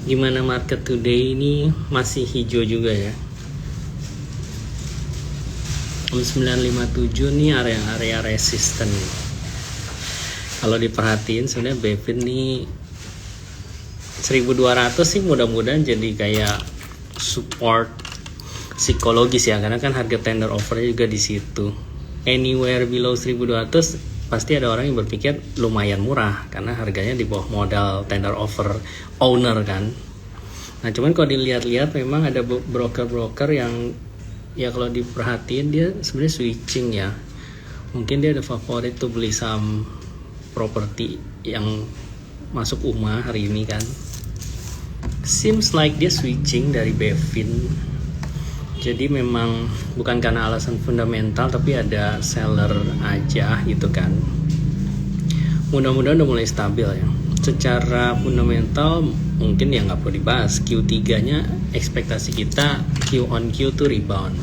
Gimana market today ini masih hijau juga ya. 957 nih area resisten. Kalau diperhatiin sebenarnya Bevin nih 1200 sih mudah-mudahan jadi kayak support psikologis ya, karena kan harga tender offer juga di situ. Anywhere below 1200 pasti ada orang yang berpikir lumayan murah karena harganya di bawah modal tender offer owner kan. Nah cuman kalau dilihat-lihat memang ada broker-broker yang ya kalau diperhatiin dia sebenarnya switching ya. Mungkin dia ada favorit tuh beli saham properti yang masuk UMA hari ini kan. Seems like dia switching dari Bevin. Jadi memang bukan karena alasan fundamental tapi ada seller aja gitu kan. Mudah-mudahan udah mulai stabil ya. Secara fundamental mungkin ya nggak perlu dibahas. Q3 nya ekspektasi kita Q on Q tuh rebound.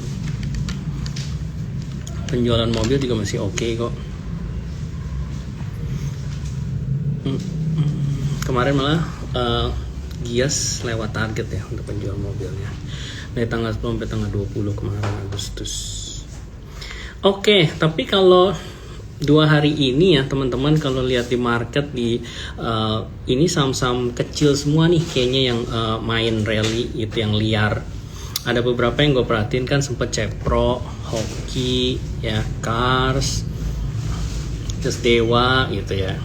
Penjualan mobil juga masih oke kok. Kemarin malah Gias lewat target ya untuk penjual mobilnya dari tanggal 10 sampai tanggal 20 kemarin Agustus. Oke, tapi kalau 2 hari ini ya teman-teman, kalau lihat di market di ini saham-saham kecil semua nih kayaknya yang main rally itu yang liar. Ada beberapa yang gue perhatiin kan sempat Cepro, Hoki, ya Cars, terus Dewa gitu ya.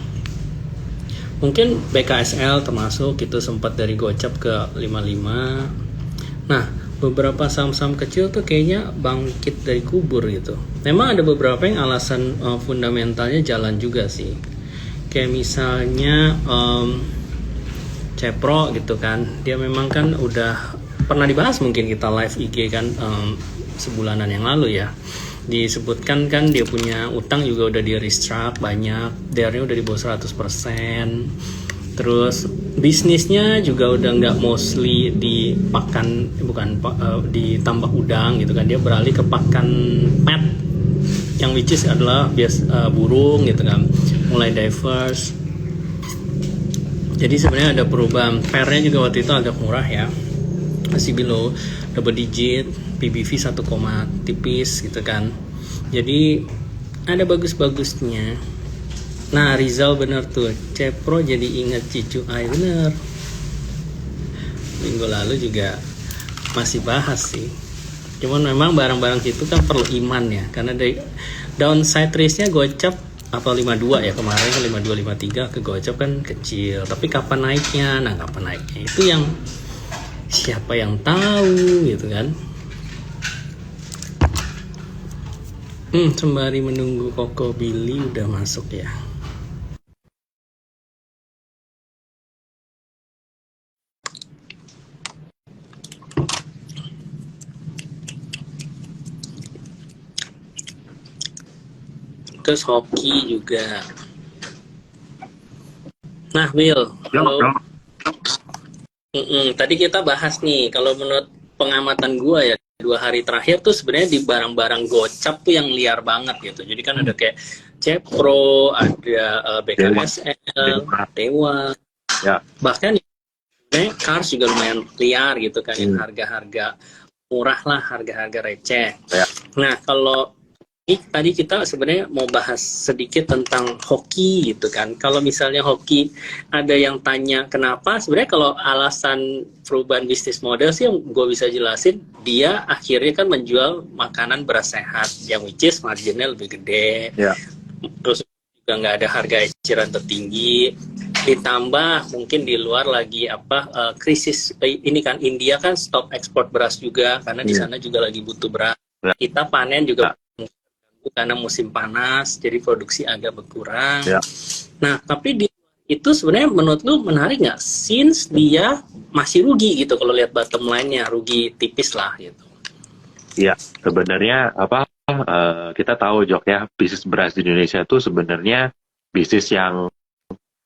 Mungkin BKSL termasuk itu sempat dari gocap ke 55. Nah, beberapa saham-saham kecil tuh kayaknya bangkit dari kubur gitu. Memang ada beberapa yang alasan fundamentalnya jalan juga sih. Kayak misalnya Cepro gitu kan. Dia memang kan udah pernah dibahas mungkin kita live IG kan sebulanan yang lalu ya. Disebutkan kan dia punya utang juga udah di restruct banyak, DR-nya udah di bawah 100%. Terus bisnisnya juga udah nggak mostly di pakan, di tambak udang gitu kan, dia beralih ke pakan pet yang which is adalah burung gitu kan, mulai diverse. Jadi sebenarnya ada perubahan. Pair-nya juga waktu itu agak murah ya, masih below double digit, PBV 1, tipis gitu kan. Jadi ada bagus-bagusnya. Nah Rizal bener tuh, Cepro jadi inget Cicu Ai bener. Minggu lalu juga masih bahas sih. Cuman memang barang-barang itu kan perlu iman ya, karena dari downside risk-nya gocap apa 52 ya kemarin kan 52 53 ke gocap kan kecil. Tapi kapan naiknya? Nah kapan naiknya itu yang siapa yang tahu gitu kan. Sembari menunggu Koko Billy udah masuk ya. Terus hoki juga. Nah Will, halo. Tadi kita bahas nih, kalau menurut pengamatan gue ya 2 hari terakhir tuh sebenarnya di barang-barang gocap tuh yang liar banget gitu. Jadi kan ada kayak Cepro, ada BKSL, Dewa, ya. Bahkan Cars juga lumayan liar gitu kan, yang harga-harga murah lah, harga-harga receh. Ya. Nah kalau tadi kita sebenarnya mau bahas sedikit tentang hoki gitu kan. Kalau misalnya hoki ada yang tanya kenapa, sebenarnya kalau alasan perubahan bisnis model sih yang gue bisa jelasin, dia akhirnya kan menjual makanan beras sehat yang which is marginnya lebih gede, terus juga nggak ada harga eceran tertinggi, ditambah mungkin di luar lagi krisis ini kan, India kan stop ekspor beras juga karena di sana juga lagi butuh beras. Kita panen juga karena musim panas, jadi produksi agak berkurang. Nah, tapi itu sebenarnya menurut lu menarik nggak? Since dia masih rugi gitu, kalau lihat bottom line-nya rugi tipis lah gitu. Iya, sebenarnya kita tahu Jok ya, bisnis beras di Indonesia itu sebenarnya bisnis yang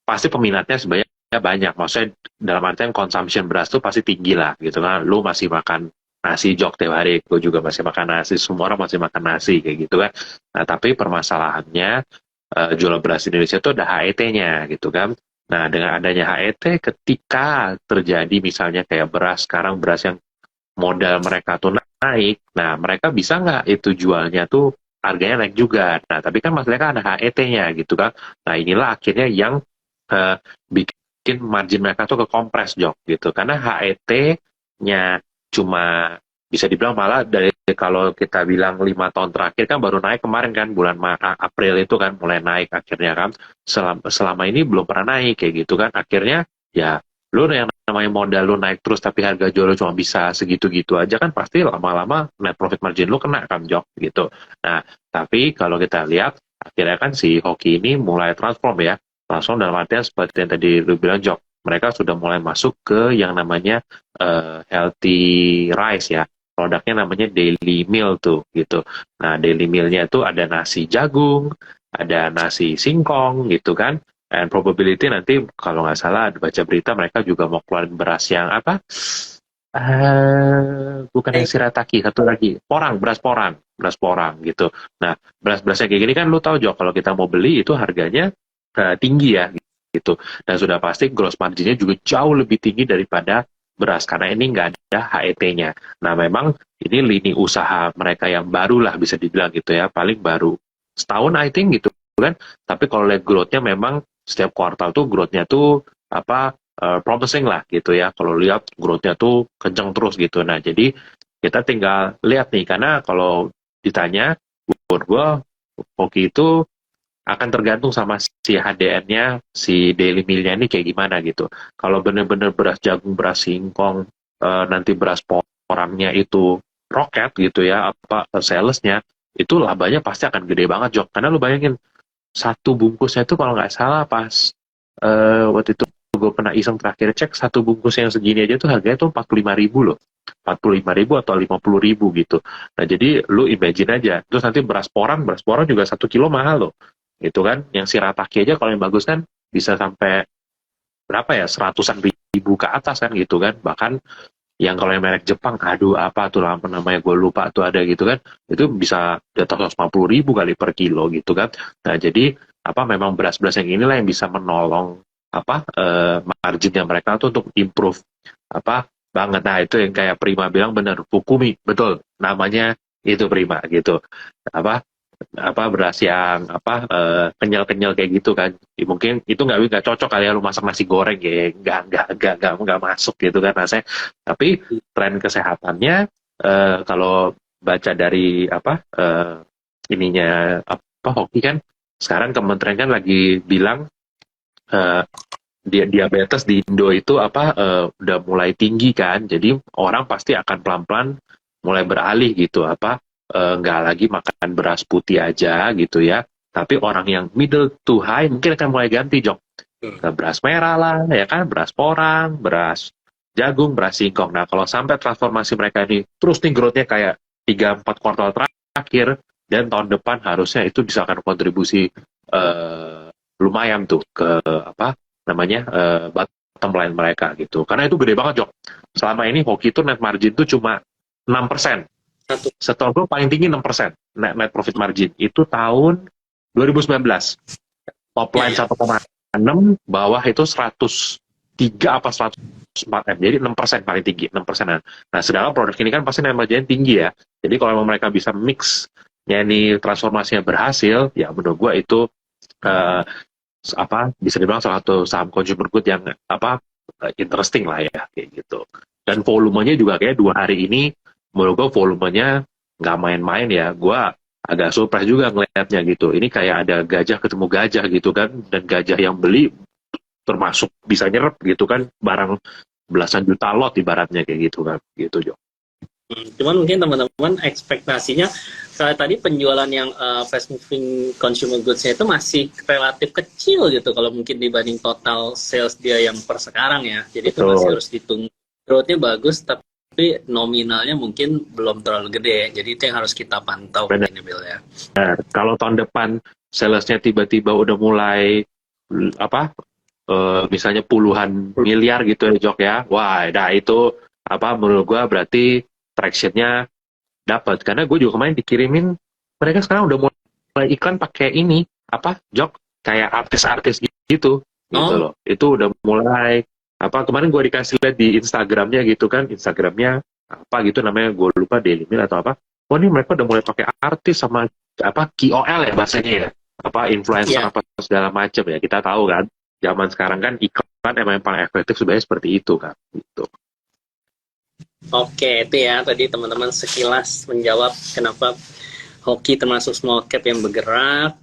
pasti peminatnya sebenarnya banyak. Maksudnya dalam artian consumption beras tuh pasti tinggi lah gitu kan. Lu masih makan nasi Jok tiap hari, gue juga masih makan nasi, semua orang masih makan nasi kayak gitu kan. Nah tapi permasalahannya jual beras di Indonesia itu ada HET-nya gitu kan. Nah, dengan adanya HET, ketika terjadi misalnya kayak beras, sekarang beras yang modal mereka tuh naik, nah mereka bisa nggak itu jualnya tuh harganya naik juga. Nah, tapi kan masalahnya kan ada HET-nya gitu kan. Nah, inilah akhirnya yang bikin margin mereka tuh kekompres, Jok, gitu. Karena HET-nya cuma bisa dibilang malah dari kalau kita bilang 5 tahun terakhir kan baru naik kemarin kan bulan April itu kan mulai naik akhirnya kan selama ini belum pernah naik kayak gitu kan akhirnya ya lu yang namanya modal lu naik terus tapi harga jual lu cuma bisa segitu-gitu aja kan pasti lama-lama net profit margin lu kena kan, Jok, gitu. Nah, tapi kalau kita lihat akhirnya kan si Hoki ini mulai transform dalam artian seperti yang tadi lu bilang, Jok, mereka sudah mulai masuk ke yang namanya healthy rice ya, produknya namanya daily meal tuh gitu. Nah, daily mealnya itu ada nasi jagung, ada nasi singkong gitu kan. And probability nanti kalau nggak salah baca berita mereka juga mau keluarin beras yang apa? Bukan yang shirataki, satu lagi beras porang gitu. Nah, beras-berasnya kayak gini kan lu tahu, Jok, kalau kita mau beli itu harganya tinggi ya gitu. Dan sudah pasti gross marginnya juga jauh lebih tinggi daripada beras karena ini nggak ada HET-nya. Nah, memang ini lini usaha mereka yang baru lah bisa dibilang gitu ya, paling baru setahun I think gitu kan. Tapi kalau lihat growth-nya memang setiap kuartal tuh growth-nya tuh promising lah gitu ya. Kalau lihat growth-nya tuh kenceng terus gitu. Nah, jadi kita tinggal lihat nih karena kalau ditanya buat gue Hoki itu akan tergantung sama si HDN-nya, si daily meal-nya ini kayak gimana gitu. Kalau bener-bener beras jagung, beras singkong, nanti beras porangnya itu roket gitu ya, salesnya, itu labanya pasti akan gede banget, Jok. Karena lu bayangin, satu bungkusnya itu kalau nggak salah pas waktu itu gue pernah iseng terakhir cek, satu bungkus yang segini aja tuh harganya tuh 45.000 loh. 45.000 atau 50.000 gitu. Nah, jadi lu imagine aja. Terus nanti beras porang juga 1 kilo mahal loh gitu kan. Yang shirataki aja kalau yang bagus kan bisa sampai berapa ya, seratusan ribu ke atas kan gitu kan. Bahkan yang kalau yang merek Jepang, aduh apa tuh namanya gue lupa tuh ada gitu kan, itu bisa di atas 150.000 kali per kilo gitu kan. Nah, jadi memang beras-beras yang inilah yang bisa menolong marginnya mereka tuh untuk improve banget. Nah, itu yang kayak Prima bilang bener, Fukumi, betul namanya itu Prima gitu. apa Beras yang kenyal-kenyal kayak gitu kan. Mungkin itu nggak cocok kali ya lu masak nasi goreng ya, nggak masuk gitu kan rasanya. Tapi tren kesehatannya kalau baca dari ininya Hoki kan sekarang kementerian kan lagi bilang diabetes di Indo itu udah mulai tinggi kan, jadi orang pasti akan pelan-pelan mulai beralih gitu nggak lagi makan beras putih aja gitu ya, tapi orang yang middle to high mungkin akan mulai ganti, Jok, ke beras merah lah ya kan, beras porang, beras jagung, beras singkong. Nah, kalau sampai transformasi mereka ini terus nih growth-nya kayak 3-4 kuartal terakhir dan tahun depan harusnya itu bisa akan kontribusi lumayan tuh ke namanya bottom line mereka gitu. Karena itu gede banget, Jok. Selama ini Hoki itu net margin itu cuma 6%. Setahu gue paling tinggi 6% net profit margin. Itu tahun 2019. Top line 1,6, bawah itu 103 apa 104 M. Jadi 6% paling tinggi, 6%-an. Nah, sedangkan produk ini kan pasti net margin tinggi ya. Jadi kalau mereka bisa mix-nya ini transformasinya berhasil, ya menurut gue itu bisa dibilang salah satu saham consumer good yang interesting lah ya kayak gitu. Dan volumenya juga kayak 2 hari ini menurut gue volumenya nggak main-main ya. Gue agak surprise juga ngelihatnya gitu. Ini kayak ada gajah ketemu gajah gitu kan, dan gajah yang beli termasuk bisa nyerap gitu kan, barang belasan juta lot ibaratnya kayak gitu kan gitu, Jo. Cuman mungkin teman-teman ekspektasinya kalau tadi penjualan yang fast moving consumer goods-nya itu masih relatif kecil gitu kalau mungkin dibanding total sales dia yang per sekarang ya. Jadi itu masih harus ditunggu. Growth-nya bagus tapi nominalnya mungkin belum terlalu gede. Jadi itu yang harus kita pantau ini, Bill ya. Nah, kalau tahun depan sales-nya tiba-tiba udah mulai misalnya puluhan miliar gitu ya, Jok ya. Wah, nah itu menurut gua berarti traction-nya dapat, karena gue juga kemarin dikirimin, mereka sekarang udah mulai iklan pakai ini Jok, kayak artis-artis gitu gitu Oh, loh. Itu udah mulai apa kemarin gue dikasih lihat di Instagramnya gitu kan, Instagramnya apa gitu namanya gue lupa Daily Mail atau apa. Oh ini mereka udah mulai pakai artis sama apa KOL ya bahasanya ya, apa influencer ya. apa segala macam ya. Kita tahu kan, zaman sekarang kan iklan emang yang paling efektif sebenarnya seperti itu kan. Gitu. Oke, itu ya tadi teman-teman sekilas menjawab kenapa hoki termasuk small cap yang bergerak.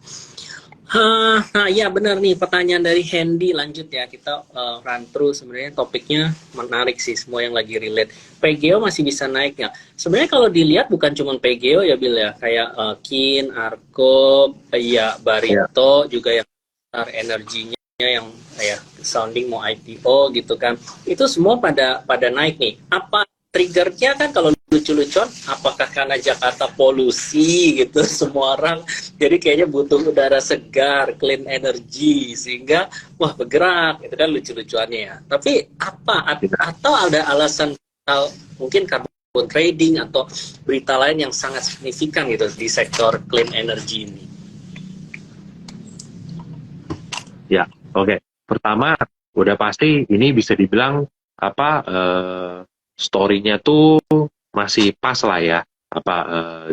Nah, ya benar nih pertanyaan dari Hendy, lanjut ya kita run through sebenarnya topiknya menarik sih semua yang lagi relate. PGO masih bisa naik nggak? Sebenarnya kalau dilihat bukan cuma PGO ya Bill ya, kayak Kin, Arko, ya Ya. Barito juga yang besar energinya yang kayak sounding mau IPO gitu kan. Itu semua pada naik nih. Apa triggernya kan kalau lucu-lucuan? Apakah karena Jakarta polusi gitu semua orang jadi kayaknya butuh udara segar, clean energy, sehingga wah bergerak, itu kan lucu-lucuannya ya. Tapi apa atau ada alasan mungkin carbon trading atau berita lain yang sangat signifikan gitu di sektor clean energy ini? Ya, oke. Pertama, udah pasti ini bisa dibilang apa story-nya tuh masih pas lah ya, apa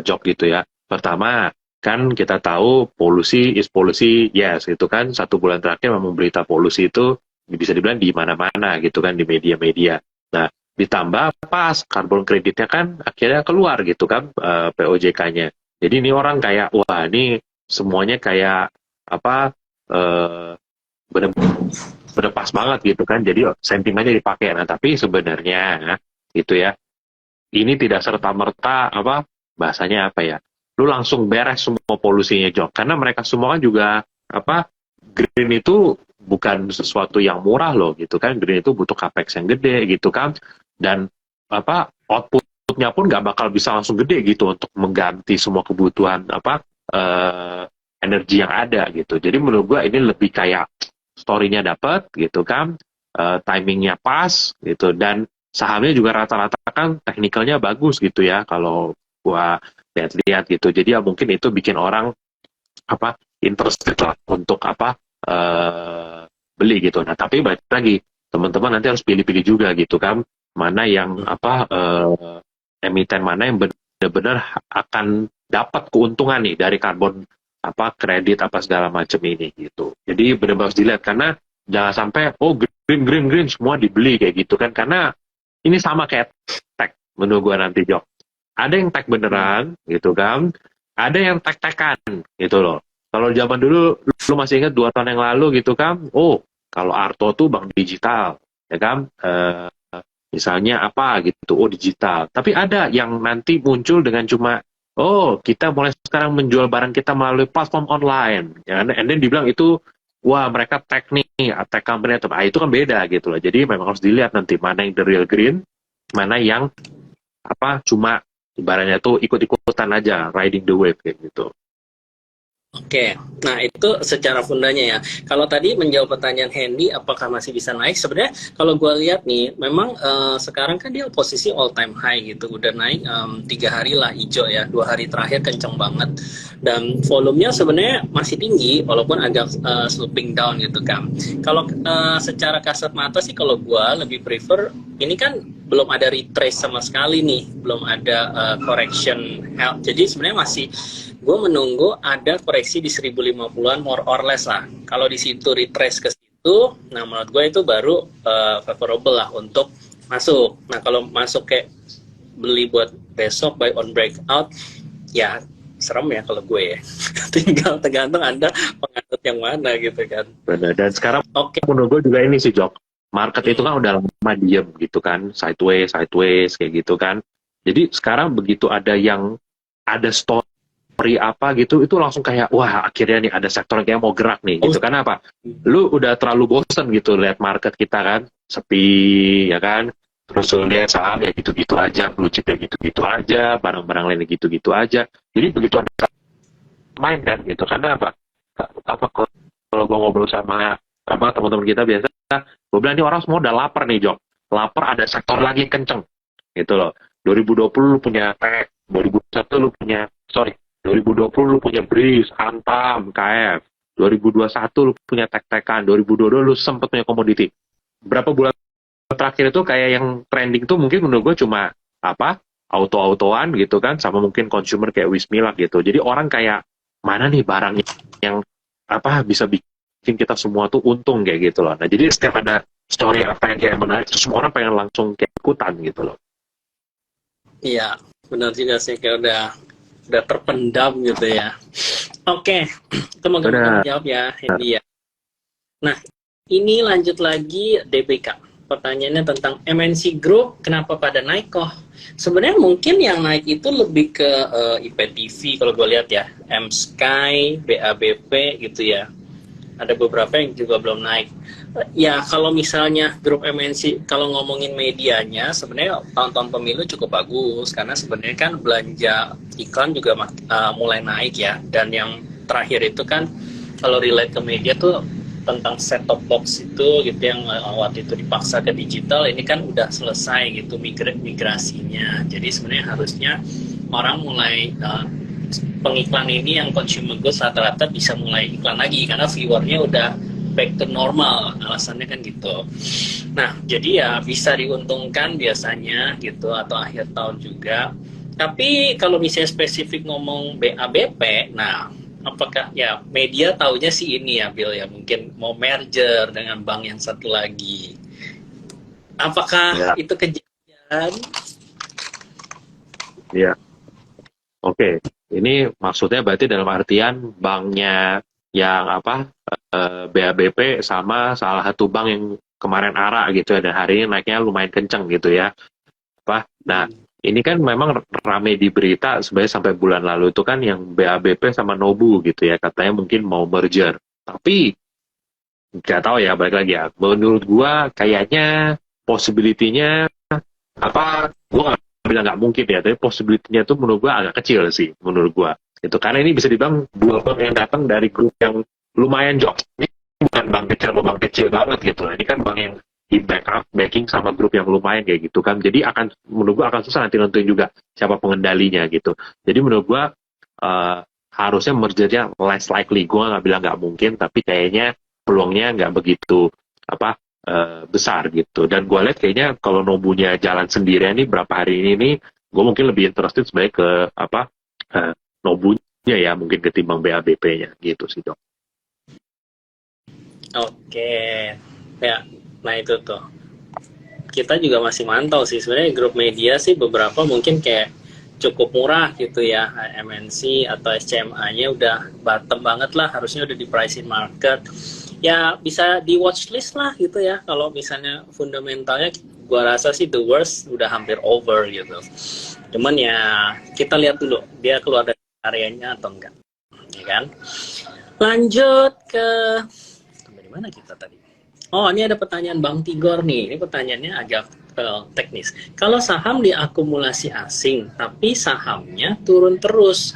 job gitu ya. Pertama, kan kita tahu polusi is polusi, yes, itu kan 1 bulan terakhir memang berita polusi itu bisa dibilang di mana-mana gitu kan di media-media. Nah, ditambah pas karbon kreditnya kan akhirnya keluar gitu kan POJK-nya. Jadi ini orang kayak wah ini semuanya kayak apa bener pas banget gitu kan jadi sentimennya dipakai. Nah tapi sebenarnya gitu ya ini tidak serta merta apa bahasanya apa ya lu langsung beres semua polusinya Jok karena mereka semua kan juga apa green itu bukan sesuatu yang murah loh gitu kan. Green itu butuh capex yang gede gitu kan dan apa outputnya pun nggak bakal bisa langsung gede gitu untuk mengganti semua kebutuhan apa energi yang ada gitu. Jadi menurut gua ini lebih kayak story-nya dapat gitu kan, timingnya pas gitu dan sahamnya juga rata-rata kan teknikalnya bagus gitu ya kalau gua lihat-lihat gitu. Jadi ya mungkin itu bikin orang apa interested lah untuk apa beli gitu. Nah tapi balik lagi teman-teman nanti harus pilih-pilih juga gitu kan mana yang apa emiten mana yang benar-benar akan dapat keuntungan nih dari karbon apa kredit apa segala macam ini gitu. Jadi benar-benar harus dilihat karena jangan sampai oh green green green semua dibeli kayak gitu kan karena ini sama kayak tech menurut gua nanti Jok. Ada yang tech beneran gitu kan, ada yang tech-tekan gitu loh. Kalau zaman dulu lu masih ingat 2 tahun yang lalu gitu kan, oh kalau Arto tuh bank digital ya kan, misalnya apa gitu, oh digital. Tapi ada yang nanti muncul dengan cuma, oh kita mulai sekarang menjual barang kita melalui platform online. Ya, and then dibilang itu, wah mereka tech nih, tech company atau itu kan beda gitu loh. Jadi memang harus dilihat nanti mana yang the real green, mana yang apa cuma ibaratnya tuh ikut-ikutan aja, riding the wave kayak gitu. Oke, nah itu secara fundanya ya. Kalau tadi menjawab pertanyaan Hendy, apakah masih bisa naik? Sebenarnya kalau gue lihat nih, memang sekarang kan dia posisi all time high gitu, udah naik 3 hari lah hijau ya, 2 hari terakhir kenceng banget, dan volumenya sebenarnya masih tinggi, walaupun agak sloping down gitu kan. Kalau secara kasat mata sih, kalau gue lebih prefer ini kan belum ada retrace sama sekali nih, belum ada correction help. Jadi sebenarnya masih gue menunggu ada koreksi di 1050-an more or less lah. Kalau di situ retrace ke situ, nah menurut gue itu baru favorable lah untuk masuk. Nah kalau masuk kayak beli buat besok buy on breakout, ya serem ya kalau gue ya. Tinggal tergantung Anda penganut yang mana gitu kan. Benar. Dan sekarang Oke. menurut gue juga ini sih Jok, market itu kan udah lama diem gitu kan, sideways, sideways kayak gitu kan. Jadi sekarang begitu ada yang ada story apa gitu, itu langsung kayak wah akhirnya nih ada sektor yang kayak mau gerak nih gitu. Karena apa? Lu udah terlalu bosen gitu lihat market kita kan sepi ya kan. Terus lu lihat saham ya gitu-gitu aja, blue chip ya gitu-gitu aja, barang-barang lain gitu-gitu aja. Jadi begitu ada main kan gitu. Karena apa? Apa kalau gue ngobrol sama apa teman-teman kita biasa, gue bilang ini orang semua udah lapar nih Jok. Lapar ada sektor lagi yang kenceng gitu loh. 2020 lu punya tech, 2021 lu punya, sorry, 2020 lu punya Breeze, Antam, KF. 2021 lu punya tek-tekan, 2022 lu sempet punya komoditi. Berapa bulan terakhir itu kayak yang trending tuh mungkin menurut gue cuma apa auto-autoan gitu kan, sama mungkin consumer kayak Wismilak gitu. Jadi orang kayak mana nih barang yang apa bisa bikin kita semua tuh untung kayak gitu loh. Nah jadi setiap ada story apa yang kayak menarik, semua orang pengen langsung kayak ikutan gitu loh. Iya, benar juga sih, kayak udah terpendam gitu ya. Oke, itu mau Benar. gampang jawab ya, Hendy ya. Nah, ini lanjut lagi DBK. Pertanyaannya tentang MNC Group, kenapa pada naik kok? Sebenarnya mungkin yang naik itu lebih ke IPTV kalau gue lihat ya, M-Sky, BABP gitu ya. Ada beberapa yang juga belum naik. Ya kalau misalnya grup MNC, kalau ngomongin medianya, sebenarnya tahun-tahun pemilu cukup bagus karena sebenarnya kan belanja iklan juga mulai naik ya. Dan yang terakhir itu kan kalau relate ke media tuh tentang set top box itu gitu yang waktu itu dipaksa ke digital, ini kan udah selesai gitu migrasinya. Jadi sebenarnya harusnya orang mulai pengiklan ini yang consumer goods rata-rata bisa mulai iklan lagi karena viewernya udah back to normal, alasannya kan gitu. Nah jadi ya bisa diuntungkan biasanya gitu, atau akhir tahun juga. Tapi kalau misalnya spesifik ngomong BABP, nah apakah ya media taunya sih ini ya Bill ya, mungkin mau merger dengan bank yang satu lagi. Apakah Ya, itu kejadian? ya. Oke. Ini maksudnya berarti dalam artian banknya yang apa BABP sama salah satu bank yang kemarin ARA gitu ya, dan hari ini naiknya lumayan kenceng gitu ya. Nah, ini kan memang rame di berita sebenarnya sampai bulan lalu itu kan yang BABP sama Nobu gitu ya, katanya mungkin mau merger. Tapi nggak tahu ya, balik lagi ya. Menurut gua kayaknya possibility-nya apa? Gua nggak bilang nggak mungkin ya, tapi possibility-nya tuh menurut gua agak kecil sih, menurut gua. Itu karena ini bisa dibilang dua bank yang datang dari grup yang lumayan jauh. Ini bukan bank kecil, bank kecil banget gitu. Ini kan bank yang di backing sama grup yang lumayan kayak gitu kan. Jadi akan menurut gua akan susah nanti nentuin juga siapa pengendalinya gitu. Jadi menurut gua eh, harusnya mergernya less likely. Gua nggak bilang nggak mungkin, tapi kayaknya peluangnya nggak begitu apa besar gitu. Dan gua lihat kayaknya kalau Nobunya jalan sendirian nih berapa hari ini nih, gue mungkin lebih interested sebenarnya ke apa eh, Nobunya ya, mungkin ketimbang BABP-nya gitu sih dok. Oke, ya, nah itu tuh. Kita juga masih mantau sih sebenarnya grup media sih beberapa mungkin kayak cukup murah gitu ya, MNC atau SCMA-nya udah bottom banget lah, harusnya udah di price in market. Ya bisa di watchlist lah gitu ya, kalau misalnya fundamentalnya gua rasa sih the worst udah hampir over gitu. Cuman ya kita lihat dulu dia keluar dari areanya atau enggak, ya kan? Lanjut ke dari mana kita tadi? Oh, ini ada pertanyaan Bang Tigor nih. Ini pertanyaannya agak teknis. Kalau saham diakumulasi asing, tapi sahamnya turun terus,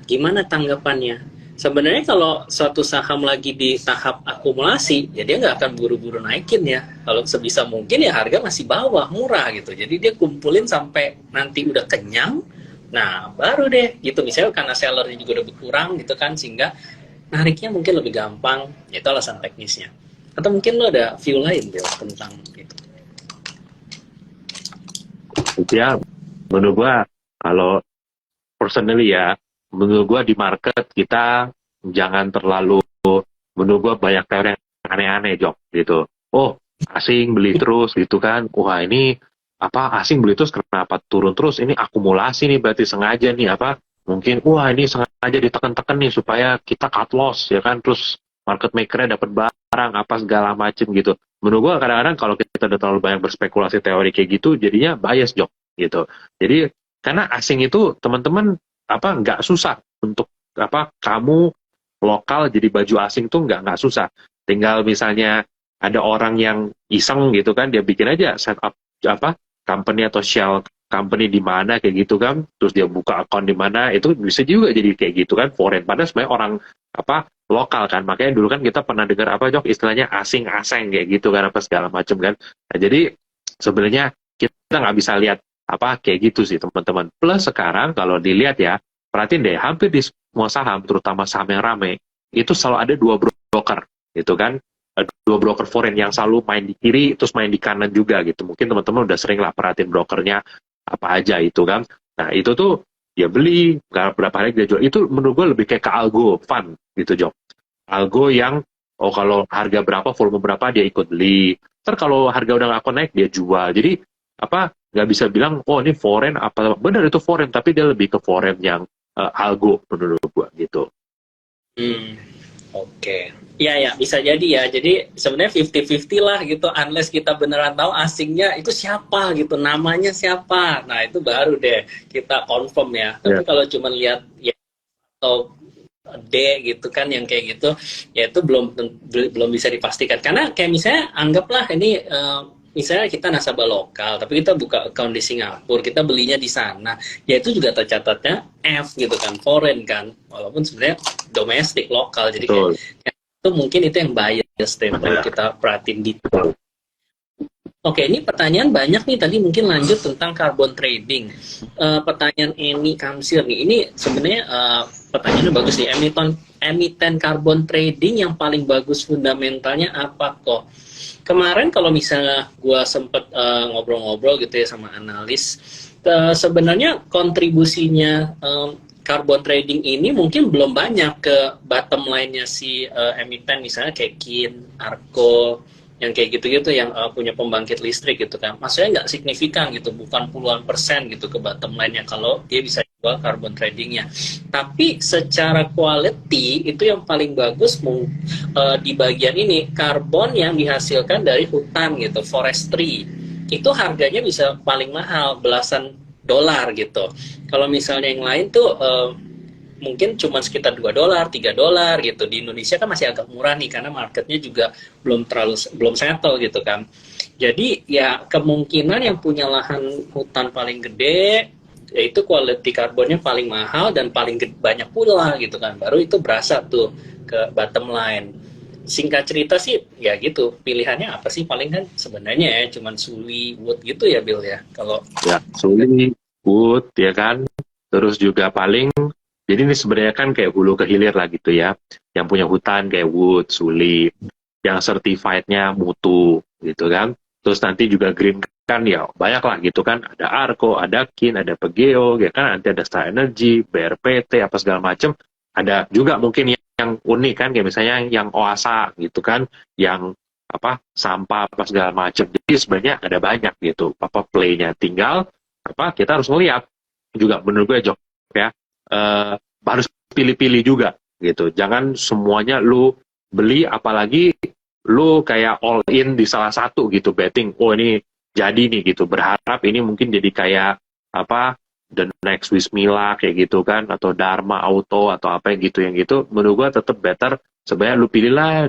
gimana tanggapannya? Sebenarnya kalau suatu saham lagi di tahap akumulasi, ya dia nggak akan buru-buru naikin ya. Kalau sebisa mungkin ya harga masih bawah, murah gitu. Jadi dia kumpulin sampai nanti udah kenyang, nah baru deh gitu. Misalnya karena sellernya juga udah berkurang gitu kan, sehingga nariknya mungkin lebih gampang. Itu alasan teknisnya. Atau mungkin lo ada view lain Bill tentang itu? Ya, menurut gua kalau personally ya, menurut gua di market kita jangan terlalu, menurut gua banyak teori yang aneh-aneh Jok gitu. Oh, asing beli terus gitu kan. Wah, ini apa asing beli terus kenapa turun terus? Ini akumulasi nih berarti sengaja nih apa? Mungkin wah ini sengaja ditekan-tekan nih supaya kita cut loss ya kan. Terus market makernya dapat barang apa segala macem gitu. Menurut gua kadang-kadang kalau kita udah terlalu banyak berspekulasi teori kayak gitu jadinya bias Jok gitu. Jadi karena asing itu teman-teman apa nggak susah untuk apa kamu lokal jadi baju asing tuh nggak susah, tinggal misalnya ada orang yang iseng gitu kan dia bikin aja setup apa company atau shell company di mana kayak gitu kan, terus dia buka account di mana itu bisa juga jadi kayak gitu kan foreign, padahal sebenarnya orang apa lokal kan, makanya dulu kan kita pernah dengar apa Jok istilahnya asing-asing kayak gitu kan apa segala macam kan. Nah, jadi sebenarnya kita nggak bisa lihat apa kayak gitu sih teman-teman. Plus sekarang kalau dilihat ya, perhatiin deh hampir di semua saham terutama saham yang rame itu selalu ada dua gitu kan. Dua broker foreign yang selalu main di kiri terus main di kanan juga gitu. Mungkin teman-teman udah sering lah perhatiin brokernya apa aja itu kan. Nah itu tuh dia beli berapa hari dia jual, itu menurut gue lebih kayak ke algo fund gitu Jok. Algo yang kalau harga berapa volume berapa dia ikut beli, ntar kalau harga udah nggak naik dia jual. Jadi nggak bisa bilang ini foreign apa benar itu foreign, tapi dia lebih ke foreign yang algo menurut gue gitu. Oke. Ya, bisa jadi ya. Jadi sebenarnya 50-50 lah gitu. Unless kita beneran tahu asingnya itu siapa gitu, namanya siapa. Nah, itu baru deh kita confirm ya. Tapi kalau cuma lihat ya atau D gitu kan yang kayak gitu, ya itu belum bisa dipastikan. Karena kayak misalnya anggaplah ini misalnya kita nasabah lokal, tapi kita buka account di Singapura, kita belinya di sana, ya itu juga tercatatnya F gitu kan, foreign kan, walaupun sebenarnya domestik lokal. Jadi kayak itu mungkin itu yang bias deh, perlu kita perhatiin detail. Oke, ini pertanyaan banyak nih tadi, mungkin lanjut tentang carbon trading. Pertanyaan Eni Kamsir nih, ini sebenarnya pertanyaannya bagus nih. Emiten carbon trading yang paling bagus fundamentalnya apa kok? Kemarin kalau misalnya gue sempet ngobrol-ngobrol gitu ya sama analis, sebenarnya kontribusinya carbon trading ini mungkin belum banyak ke bottom line-nya si emiten, misalnya kayak Kin, Arko, yang kayak gitu-gitu yang punya pembangkit listrik gitu kan, maksudnya nggak signifikan gitu, bukan puluhan persen gitu ke bottom line-nya kalau dia bisa jual carbon tradingnya. Tapi secara quality itu yang paling bagus di bagian ini, karbon yang dihasilkan dari hutan gitu, forestry, itu harganya bisa paling mahal, belasan dolar gitu. Kalau misalnya yang lain tuh mungkin cuma sekitar $2, $3 gitu. Di Indonesia kan masih agak murah nih karena marketnya juga belum settle gitu kan. Jadi ya kemungkinan yang punya lahan hutan paling gede yaitu quality karbonnya paling mahal dan paling banyak pula gitu kan. Baru itu berasa tuh ke bottom line. Singkat cerita sih ya gitu, pilihannya apa sih paling kan sebenarnya ya cuman Suli, Wood gitu ya Bill ya. Kalau ya Suli, Wood ya kan. Terus juga paling, jadi ini sebenarnya kan kayak hulu ke hilir lah gitu ya. Yang punya hutan kayak Wood, Suli, yang certified-nya mutu gitu kan. Terus nanti juga green kan ya banyak lah gitu kan. Ada Arko, ada Kin, ada Pegeo, ya kan. Nanti ada Star Energy, BRPT, apa segala macam. Ada juga mungkin yang unik kan, kayak misalnya yang Oasa gitu kan, yang sampah apa segala macam. Jadi sebenarnya ada banyak gitu play-nya. Tinggal kita harus melihat juga menurut gue Jok ya. Harus pilih-pilih juga gitu. Jangan semuanya lu beli, apalagi lu kayak all in di salah satu gitu, betting ini jadi nih gitu, berharap ini mungkin jadi kayak the next Wismila kayak gitu kan, atau Dharma Auto atau apa gitu, yang gitu menurut gua tetap better sebenarnya lu pilihlah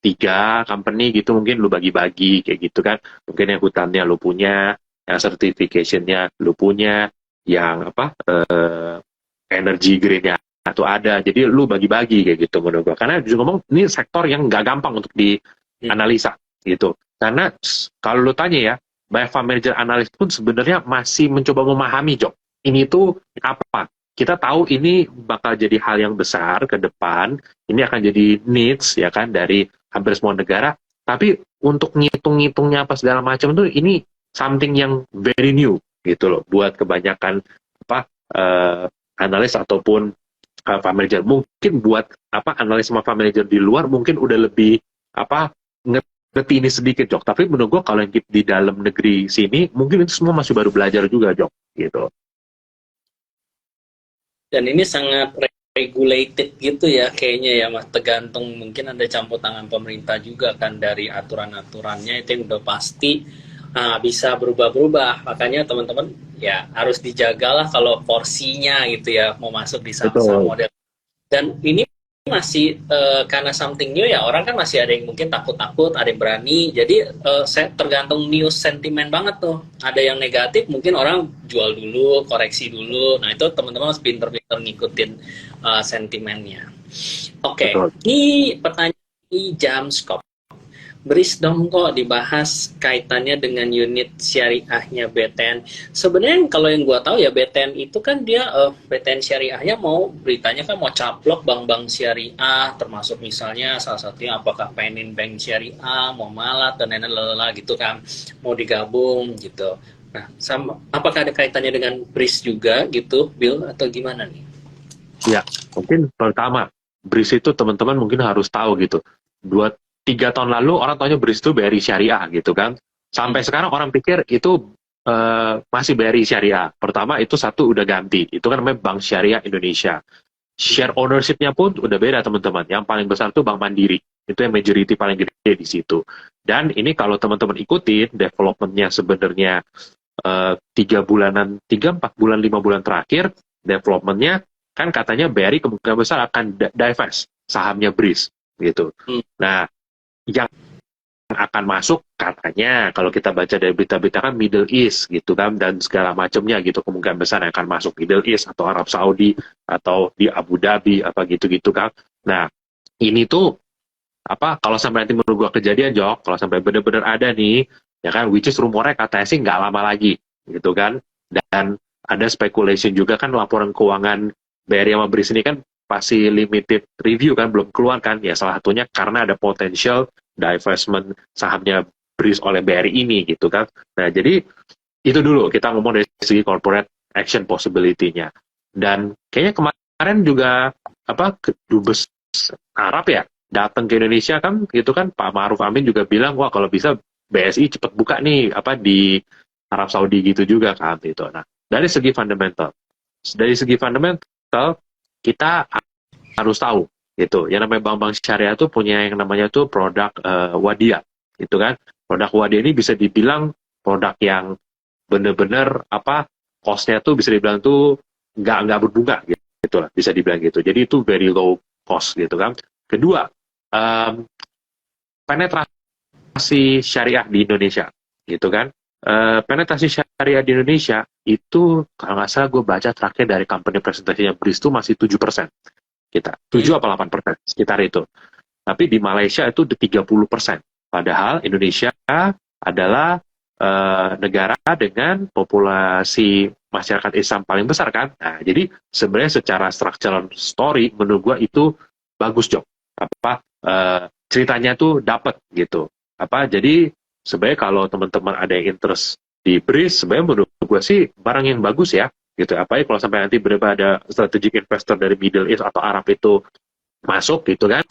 3 company gitu, mungkin lu bagi-bagi kayak gitu kan. Mungkin yang hutannya lu punya, yang certification-nya lu punya, yang energy green-nya atau ada, jadi lu bagi-bagi kayak gitu menurut gua. Karena juga ngomong ini sektor yang nggak gampang untuk dianalisa gitu. Karena kalau lu tanya ya, banyak fund manager analis pun sebenarnya masih mencoba memahami Jok, ini tuh apa. Kita tahu ini bakal jadi hal yang besar ke depan, ini akan jadi needs ya kan dari hampir semua negara. Tapi untuk ngitung-ngitungnya apa segala macam tuh ini something yang very new gitu loh buat kebanyakan analis ataupun fund manager. Mungkin buat analis sama fund manager di luar mungkin udah lebih ngerti ini sedikit Jok, tapi menurut gue kalau yang di dalam negeri sini mungkin itu semua masih baru belajar juga Jok gitu. Dan ini sangat regulated gitu ya kayaknya ya Mas, tergantung, mungkin ada campur tangan pemerintah juga kan dari aturan-aturannya itu yang udah pasti bisa berubah-berubah. Makanya teman-teman ya harus dijagalah kalau porsinya gitu ya mau masuk di saham-saham model. Dan ini masih karena something new ya, orang kan masih ada yang mungkin takut-takut, ada yang berani. Jadi tergantung news sentimen banget tuh. Ada yang negatif mungkin orang jual dulu, koreksi dulu. Nah itu teman-teman harus pinter-pinter ngikutin sentimennya. Oke, ini pertanyaan di Jamscope. Beris dong kok dibahas kaitannya dengan unit syariahnya BTN. Sebenarnya kalau yang gua tahu ya BTN itu kan dia BTN syariahnya mau beritanya kan mau caplok bank-bank syariah, termasuk misalnya salah satunya apakah Penin Bank Syariah, mau Malat dan lain-lain gitu kan, mau digabung gitu. Nah, sama apakah ada kaitannya dengan BRIS juga gitu, Bill, atau gimana nih? Ya, mungkin pertama, BRIS itu teman-teman mungkin harus tahu gitu. 2-3 tahun lalu orang taunya BRIS itu BRI Syariah gitu kan. Sampai sekarang orang pikir itu masih BRI Syariah. Pertama itu satu udah ganti. Itu kan namanya Bank Syariah Indonesia. Share ownership-nya pun udah beda teman-teman. Yang paling besar itu Bank Mandiri. Itu yang majority paling gede di situ. Dan ini kalau teman-teman ikutin development-nya sebenarnya 3 4 bulan 5 bulan terakhir development-nya kan katanya BRI kemungkinan besar akan divest sahamnya BRIS gitu. Nah, yang akan masuk katanya kalau kita baca dari berita-berita kan Middle East gitu kan dan segala macamnya gitu kemungkinan besar yang akan masuk Middle East atau Arab Saudi atau di Abu Dhabi apa gitu-gitu kan. Nah, ini tuh apa kalau sampai nanti menurut gua kejadian Jok, kalau sampai benar-benar ada nih ya kan which is rumornya katanya sih nggak lama lagi gitu kan. Dan ada speculation juga kan laporan keuangan BRI sama BRIS ini kan pasti limited review kan belum keluar kan ya salah satunya karena ada potential divestment sahamnya BRIS oleh BRI ini gitu kan. Nah jadi itu dulu kita ngomong dari segi corporate action possibility-nya. Dan kayaknya kemarin juga apa Dubes Arab ya datang ke Indonesia kan gitu kan Pak Ma'ruf Amin juga bilang wah kalau bisa BSI cepat buka nih apa di Arab Saudi gitu juga kan gitu. Nah dari segi fundamental kita harus tahu gitu. Yang namanya bank-bank syariah itu punya yang namanya tuh produk Wadia, gitu kan. Produk Wadia ini bisa dibilang produk yang benar-benar apa cost-nya tuh bisa dibilang tuh nggak berbunga gitu lah, bisa dibilang gitu. Jadi itu very low cost gitu kan. Kedua, penetrasi syariah di Indonesia gitu kan. Penetrasi syariah di Indonesia itu kalau nggak salah gue baca terakhir dari company presentasinya BRIS itu masih 7% kita 7 apa 8% sekitar itu. Tapi di Malaysia itu di 30%. Padahal Indonesia adalah negara dengan populasi masyarakat Islam paling besar kan. Nah, jadi sebenarnya secara structural story menurut gue itu bagus Jok. Apa ceritanya tuh dapat gitu. Apa jadi sebenarnya kalau teman-teman ada yang interest di BRIS sebenarnya menurut gue sih barang yang bagus ya gitu. Apalagi kalau sampai nanti benar ada strategic investor dari Middle East atau Arab itu masuk gitu kan.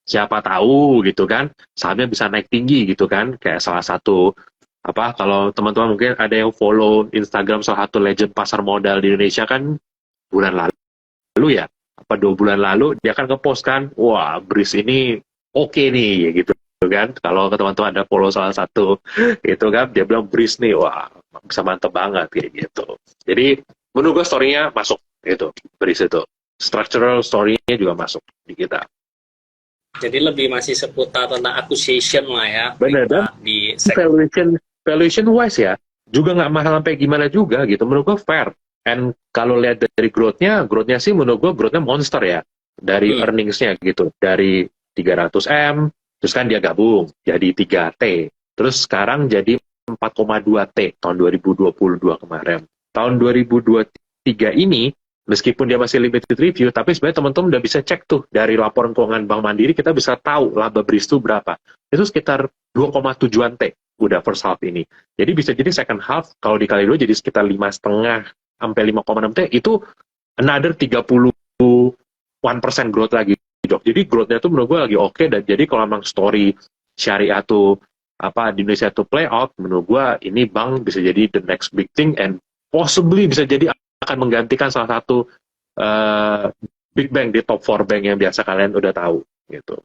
Siapa tahu gitu kan sahamnya bisa naik tinggi gitu kan kayak salah satu apa kalau teman-teman mungkin ada yang follow Instagram salah satu legend pasar modal di Indonesia kan bulan lalu ya apa 2 bulan lalu dia kan ngepost kan wah BRIS ini oke nih gitu kan kalau teman-teman ada follow salah satu itu kan dia bilang BRIS nih wah bisa mantep banget kayak gitu. Jadi menurut gue story-nya masuk gitu BRIS itu structural story-nya juga masuk di kita. Jadi lebih masih seputar tentang acquisition lah ya. Benar dan di valuation wise ya juga nggak mahal sampai gimana juga gitu menurut gue fair. And kalau lihat dari growth-nya sih menurut gue growth-nya monster ya dari earnings-nya gitu dari 300M terus kan dia gabung jadi 3T terus sekarang jadi 4,2T tahun 2022 kemarin. Tahun 2023 ini meskipun dia masih limited review, tapi sebenarnya teman-teman udah bisa cek tuh dari laporan keuangan Bank Mandiri kita bisa tahu laba BRIS itu berapa. Itu sekitar 2,7 T udah first half ini. Jadi bisa jadi second half kalau dikali 2 jadi sekitar 5,5 sampai 5,6 T itu another 31% growth lagi. Jadi growth-nya tuh menurut gue lagi oke dan jadi kalau memang story syariah tuh apa di Indonesia tuh play out menurut gue ini bank bisa jadi the next big thing and possibly bisa jadi akan menggantikan salah satu big bank di top 4 bank yang biasa kalian udah tahu gitu.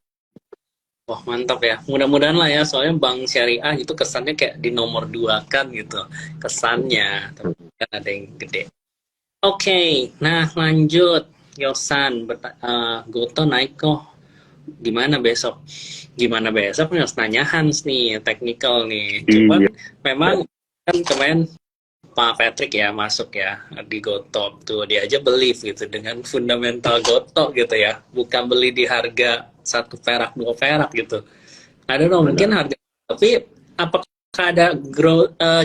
Wah mantap ya, mudah-mudahan lah ya soalnya bank syariah itu kesannya kayak di nomor 2 kan gitu kesannya, tapi kan ada yang gede. Oke, nah lanjut Yosan, Goto naik kok gimana besok nih harus nanya Hans nih technical nih cuman memang kan kemarin Pak Patrick ya masuk ya di Goto tuh dia aja believe gitu dengan fundamental Goto gitu ya bukan beli di harga 1 perak 2 perak gitu. I don't know, mungkin Benar. harga. Tapi apakah ada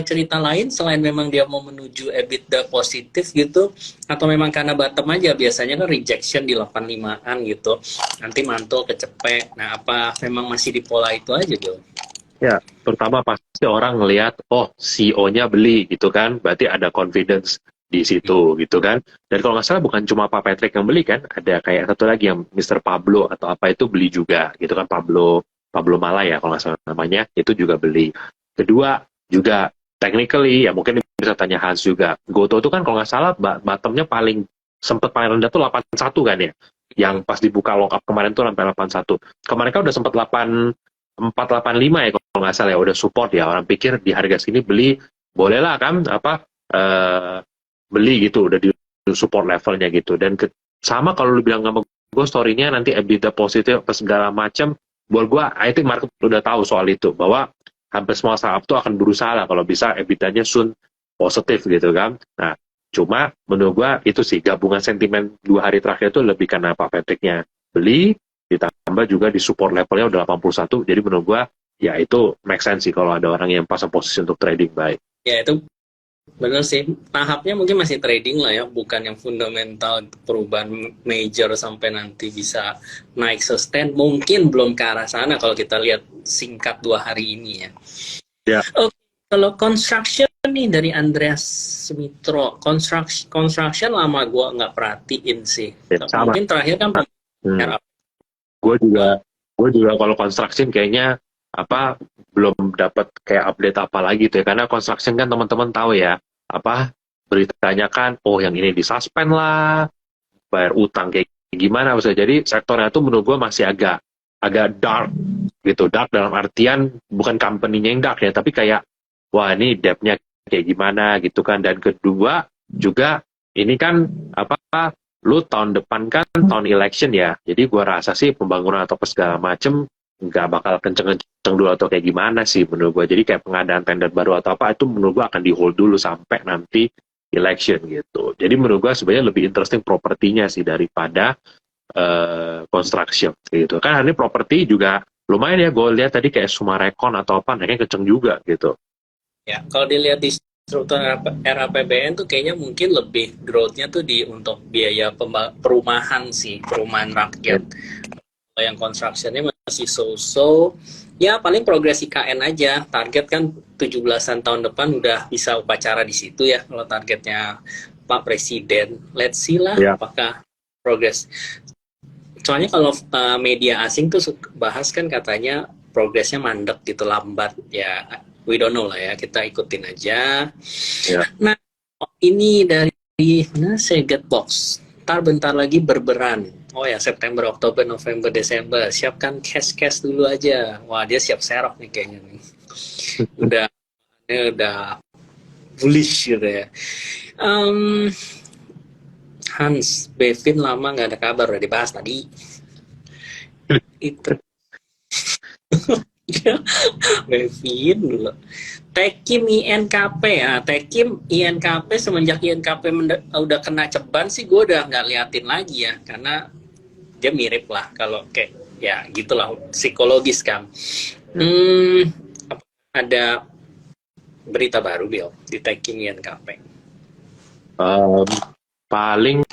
cerita lain selain memang dia mau menuju EBITDA positif gitu, atau memang karena bottom aja, biasanya kan rejection di 85-an gitu, nanti mantul kecepek. Nah, apa memang masih di pola itu aja, Bill? Ya, pertama pasti orang ngelihat, oh CEO-nya beli gitu kan, berarti ada confidence di situ gitu kan. Dan kalau nggak salah bukan cuma Pak Patrick yang beli kan, ada kayak satu lagi yang Mr. Pablo atau apa itu beli juga gitu kan, Pablo Pablo Malaya kalau nggak salah namanya, itu juga beli. Kedua juga technically ya mungkin bisa tanya Hans juga. Goto itu kan kalau nggak salah bottomnya sempat paling rendah tuh 81 kan ya. Yang pas dibuka lock up kemarin tuh sampai 81. Kemarin kan udah sempat 485 ya kalau nggak salah ya, udah support ya, orang pikir di harga sini beli bolehlah kan apa beli gitu udah di support levelnya gitu. Dan sama kalau lu bilang sama gue story-nya nanti EBITDA positif apa segala macam, buat gue I think market udah tahu soal itu bahwa hampir semua startup tuh akan berusaha lah kalau bisa EBITDA-nya soon positif gitu kan. Nah cuma menurut gue itu sih gabungan sentimen 2 hari terakhir itu lebih karena Pak Patricknya beli, ditambah juga di support levelnya udah 81, jadi menurut gua ya itu make sense sih kalau ada orang yang pasang posisi untuk trading buy. Ya itu benar sih, tahapnya mungkin masih trading lah ya, bukan yang fundamental perubahan major sampai nanti bisa naik sustain, mungkin belum ke arah sana kalau kita lihat singkat 2 hari ini ya. Ya. Oke, kalau construction nih dari Andreas Sumitro, construction lama gue nggak perhatiin sih. Ya, sama. Mungkin terakhir kan Gue juga kalau construction kayaknya apa belum dapat kayak update apa lagi tuh ya, karena construction kan teman-teman tahu ya apa beritanya kan, oh yang ini disuspend lah, bayar utang kayak gimana bisa, jadi sektornya tuh menurut gue masih agak agak dark gitu. Dark dalam artian bukan company-nya yang dark ya, tapi kayak wah ini debt-nya kayak gimana gitu kan. Dan kedua juga ini kan apa, lu tahun depan kan tahun election ya, jadi gua rasa sih pembangunan atau segala macem nggak bakal kenceng-kenceng dulu atau kayak gimana sih menurut gua. Jadi kayak pengadaan tender baru atau apa itu menurut gua akan di hold dulu sampai nanti election gitu. Jadi menurut gua sebenarnya lebih interesting propertinya sih daripada construction gitu kan. Hari ini properti juga lumayan ya, gue lihat tadi kayak Sumarekon atau apa naiknya kenceng juga gitu. ya, kalau dilihat di struktur RAPBN tuh kayaknya mungkin lebih growth-nya tuh di untuk biaya perumahan sih, perumahan rakyat. Kalau yang construction-nya masih so-so, ya paling progres IKN aja. Target kan 17-an tahun depan udah bisa upacara di situ ya kalau targetnya Pak Presiden. Let's see lah apakah progres. Soalnya kalau media asing tuh bahas kan katanya progresnya mandek gitu, lambat ya. We don't know lah ya, kita ikutin aja. Nah, ini dari Segetbox. Bentar lagi berberan. Oh ya, September, Oktober, November, Desember. Siapkan cash dulu aja. Wah, dia siap serok nih kayaknya nih. Udah bullish gitu ya. Hans, Bevin lama nggak ada kabar, udah dibahas tadi. Itu. Bevin dulu. Tekim INKP ya, Tekim INKP semenjak INKP udah kena ceban sih gue udah nggak liatin lagi ya, karena dia mirip lah kalau kayak ya gitulah psikologis kan. Ada berita baru Bill di Tekim INKP? Paling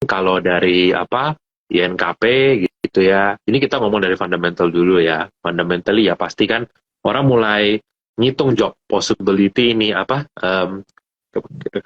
kalau dari apa INKP gitu ya, ini kita ngomong dari fundamental dulu ya. Fundamentally ya pasti kan orang mulai ngitung job possibility ini apa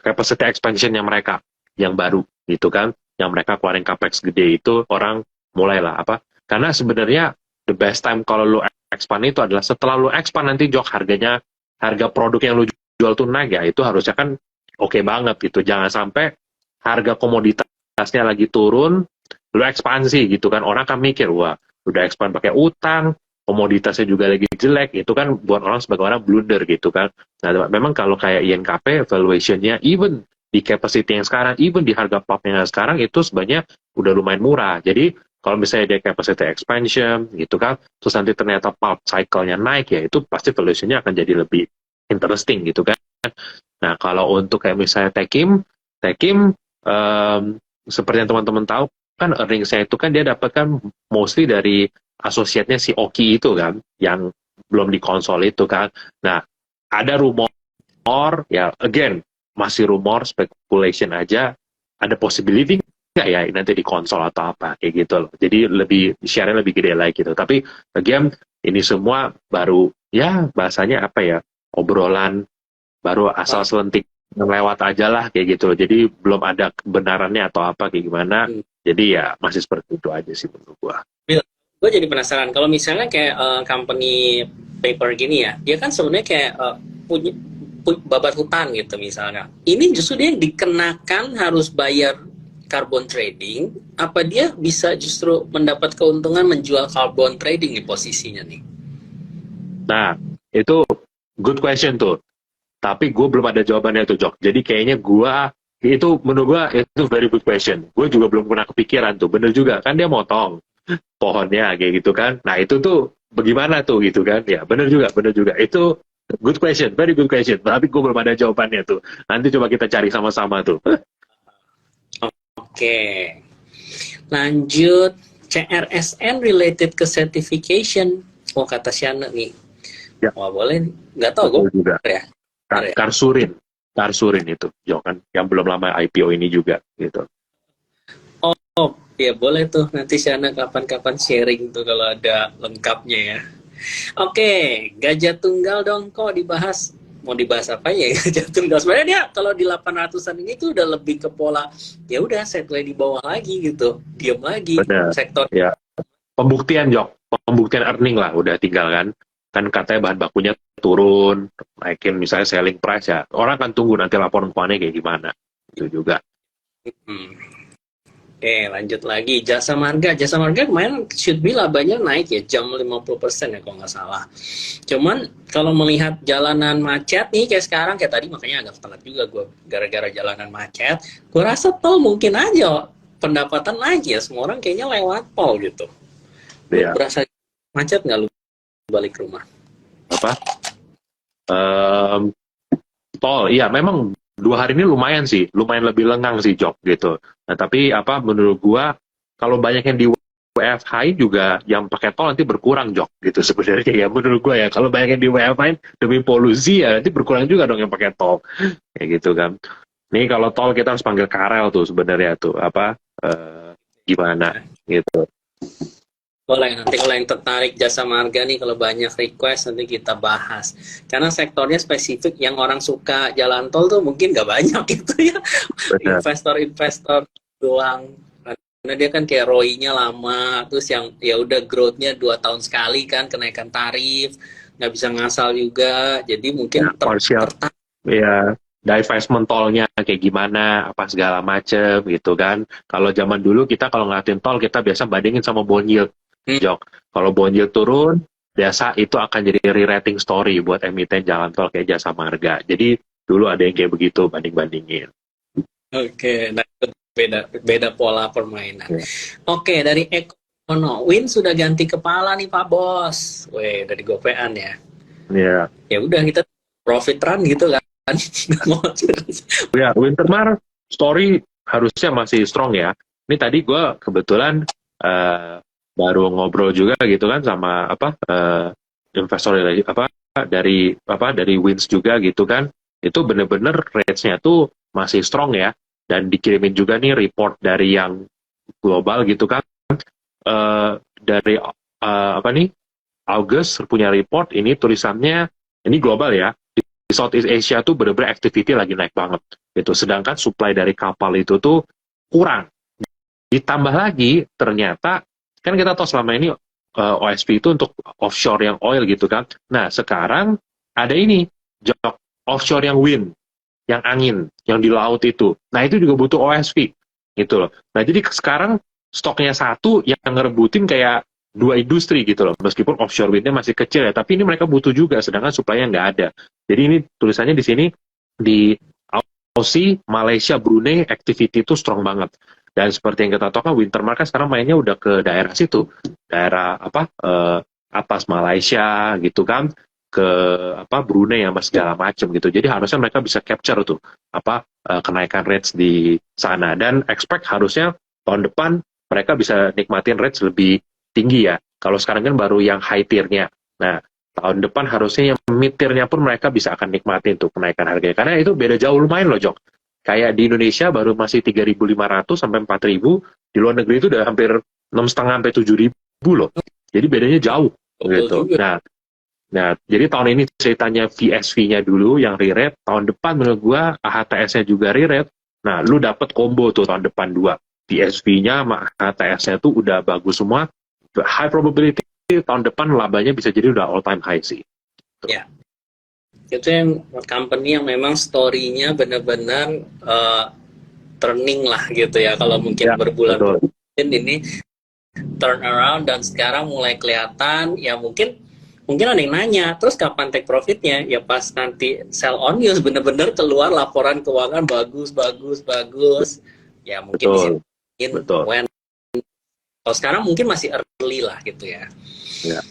capacity expansion-nya mereka yang baru gitu kan, yang mereka keluarin capex gede itu, orang mulailah apa, karena sebenarnya the best time kalau lu expand itu adalah setelah lu expand nanti job harganya, harga produk yang lu jual tuh naik ya, itu harusnya kan oke banget gitu. Jangan sampai harga komoditasnya lagi turun lu ekspansi gitu kan, orang kan mikir wah udah expand pakai utang, komoditasnya juga lagi jelek, itu kan buat orang sebagai orang blunder gitu kan. Nah, memang kalau kayak INKP valuation-nya even di capacity yang sekarang, even di harga pulp-nya sekarang itu sebenarnya udah lumayan murah. Jadi kalau misalnya dia capacity expansion gitu kan, terus nanti ternyata pulp cycle-nya naik ya, itu pasti valuation-nya akan jadi lebih interesting gitu kan. Nah, kalau untuk kayak misalnya Tekim seperti yang teman-teman tahu kan earnings-nya itu kan dia dapatkan mostly dari associate-nya si Oki itu kan, yang belum di konsol itu kan. Nah, ada rumor, ya again, masih rumor, speculation aja, ada possibility nggak ya nanti di konsol atau apa, kayak gitu loh. Jadi share-nya lebih gede lagi gitu. Tapi again, ini semua baru, ya bahasanya apa ya, obrolan, baru asal selentik lewat aja lah, kayak gitu loh. Jadi belum ada kebenarannya atau apa, kayak gimana. Jadi ya masih seperti itu aja sih menurut gua. Gue jadi penasaran kalau misalnya kayak company paper gini ya, dia kan sebenarnya kayak punya babat hutan gitu misalnya. Ini justru dia dikenakan harus bayar carbon trading, apa dia bisa justru mendapat keuntungan menjual carbon trading di posisinya nih? Nah, itu good question tuh. Tapi gue belum ada jawabannya tuh, Jok. Jadi kayaknya itu menurut gue itu very good question. Gue juga belum pernah kepikiran tuh. Bener juga, kan dia motong pohonnya kayak gitu kan. Nah itu tuh bagaimana tuh gitu kan. Ya bener juga, bener juga. Itu good question, very good question. Tapi gue belum ada jawabannya tuh. Nanti coba kita cari sama-sama tuh. Oke. Lanjut, CRSN related ke certification. Oh, kata Shana nih. Ya. Wah, boleh. Nggak tahu gue juga. Ya. Karsurin itu, Jok kan. Yang belum lama IPO ini juga gitu. Oh, ya boleh tuh. Nanti Shana kapan-kapan sharing tuh kalau ada lengkapnya ya. Oke, gajah tunggal dong kok dibahas. Mau dibahas apa ya gajah tunggal? Sebenarnya dia kalau di 800-an ini tuh udah lebih ke pola, ya udah settle di bawah lagi gitu. Diam lagi. Benar. Sektor. Ya. Pembuktian, Jok. Pembuktian earning lah udah tinggal kan. Kan katanya bahan bakunya turun, naikin misalnya selling price ya. Orang kan tunggu nanti laporan keuangannya kayak gimana. Itu juga. Oke, lanjut lagi. Jasa Marga kemarin should be labanya naik ya, jam 50% ya kalau nggak salah. Cuman kalau melihat jalanan macet nih kayak sekarang, kayak tadi makanya agak telat juga gue gara-gara jalanan macet. Gue rasa tol mungkin aja pendapatan naik ya, semua orang kayaknya lewat tol gitu. Lu berasa macet nggak lu balik rumah? Apa? Tol, iya memang 2 hari ini lumayan lebih lengang sih, Jok gitu. Nah tapi menurut gua kalau banyak yang di WFH juga yang pakai tol nanti berkurang, Jok gitu sebenarnya ya menurut gua ya. Kalau banyak yang di WFH demi polusi ya nanti berkurang juga dong yang pakai tol kayak gitu kan. Nih kalau tol kita harus panggil Karel tuh sebenarnya tuh gimana gitu. Boleh, nanti kalau yang tertarik jasa marga nih, kalau banyak request nanti kita bahas. Karena sektornya spesifik, yang orang suka jalan tol tuh mungkin nggak banyak gitu ya. Investor-investor doang. Karena dia kan kayak ROI-nya lama, terus yang ya udah growth-nya 2 tahun sekali kan, kenaikan tarif, nggak bisa ngasal juga. Jadi mungkin tertarik. Ya, divestment tolnya kayak gimana, apa segala macem gitu kan. Kalau zaman dulu kita kalau ngeliatin tol, kita biasa bandingin sama bond yield. Jok, kalau bond yield turun, biasa itu akan jadi re-rating story buat emiten jalan tol kayak Jasa Marga. Jadi dulu ada yang kayak begitu banding-bandingin. Oke, nah beda pola permainan. Oke, dari Ekono, Win sudah ganti kepala nih Pak Bos. Weh, dari gopean ya. Iya. Ya udah kita profit run gitu kan. Ya, Wintermar story harusnya masih strong ya. Ini tadi gue kebetulan baru ngobrol juga gitu kan sama investor dari Wins juga gitu kan. Itu bener-bener rates-nya tuh masih strong ya, dan dikirimin juga nih report dari yang global gitu kan. Dari August punya report ini tulisannya ini global ya. Di Southeast Asia tuh bener-bener activity lagi naik banget gitu. Sedangkan supply dari kapal itu tuh kurang. Ditambah lagi ternyata kan kita tahu selama ini OSP itu untuk offshore yang oil gitu kan. Nah sekarang ada ini offshore yang wind, yang angin, yang di laut itu. Nah itu juga butuh OSP gitu loh. Nah jadi sekarang stoknya satu yang ngerebutin kayak 2 industri gitu loh. Meskipun offshore windnya masih kecil ya, tapi ini mereka butuh juga, sedangkan supply-nya nggak ada. Jadi ini tulisannya di sini di Aussie, Malaysia, Brunei activity itu strong banget. Dan seperti yang kita tahu kan Wintermar kan sekarang mainnya udah ke daerah situ, daerah atas Malaysia gitu kan, ke Brunei yang segala macam gitu. Jadi harusnya mereka bisa capture tuh kenaikan rates di sana, dan expect harusnya tahun depan mereka bisa nikmatin rates lebih tinggi ya. Kalau sekarang kan baru yang high tier-nya. Nah, tahun depan harusnya yang mid tier-nya pun mereka bisa akan nikmatin tuh kenaikan harganya. Karena itu beda jauh lumayan loh, Jok. Kayak di Indonesia baru masih 3.500 sampai 4.000, di luar negeri itu udah hampir 6,5 sampai 7.000 loh. Jadi bedanya jauh gitu. Nah, jadi tahun ini ceritanya VSV-nya dulu yang re-rate, tahun depan menurut gua HTS-nya juga re-rate. Nah, lu dapet combo tuh tahun depan dua. VSV-nya sama HTS-nya tuh udah bagus semua. High probability tahun depan labanya bisa jadi udah all time high sih. Ya. Itu yang company yang memang story-nya benar-benar turning lah gitu ya. Kalau mungkin berbulan-bulan ini turn around dan sekarang mulai kelihatan ya mungkin ada yang nanya, terus kapan take profitnya? Ya pas nanti sell on news bener-bener keluar laporan keuangan bagus. Ya mungkin when. Kalau sekarang mungkin masih early lah gitu ya. Ya.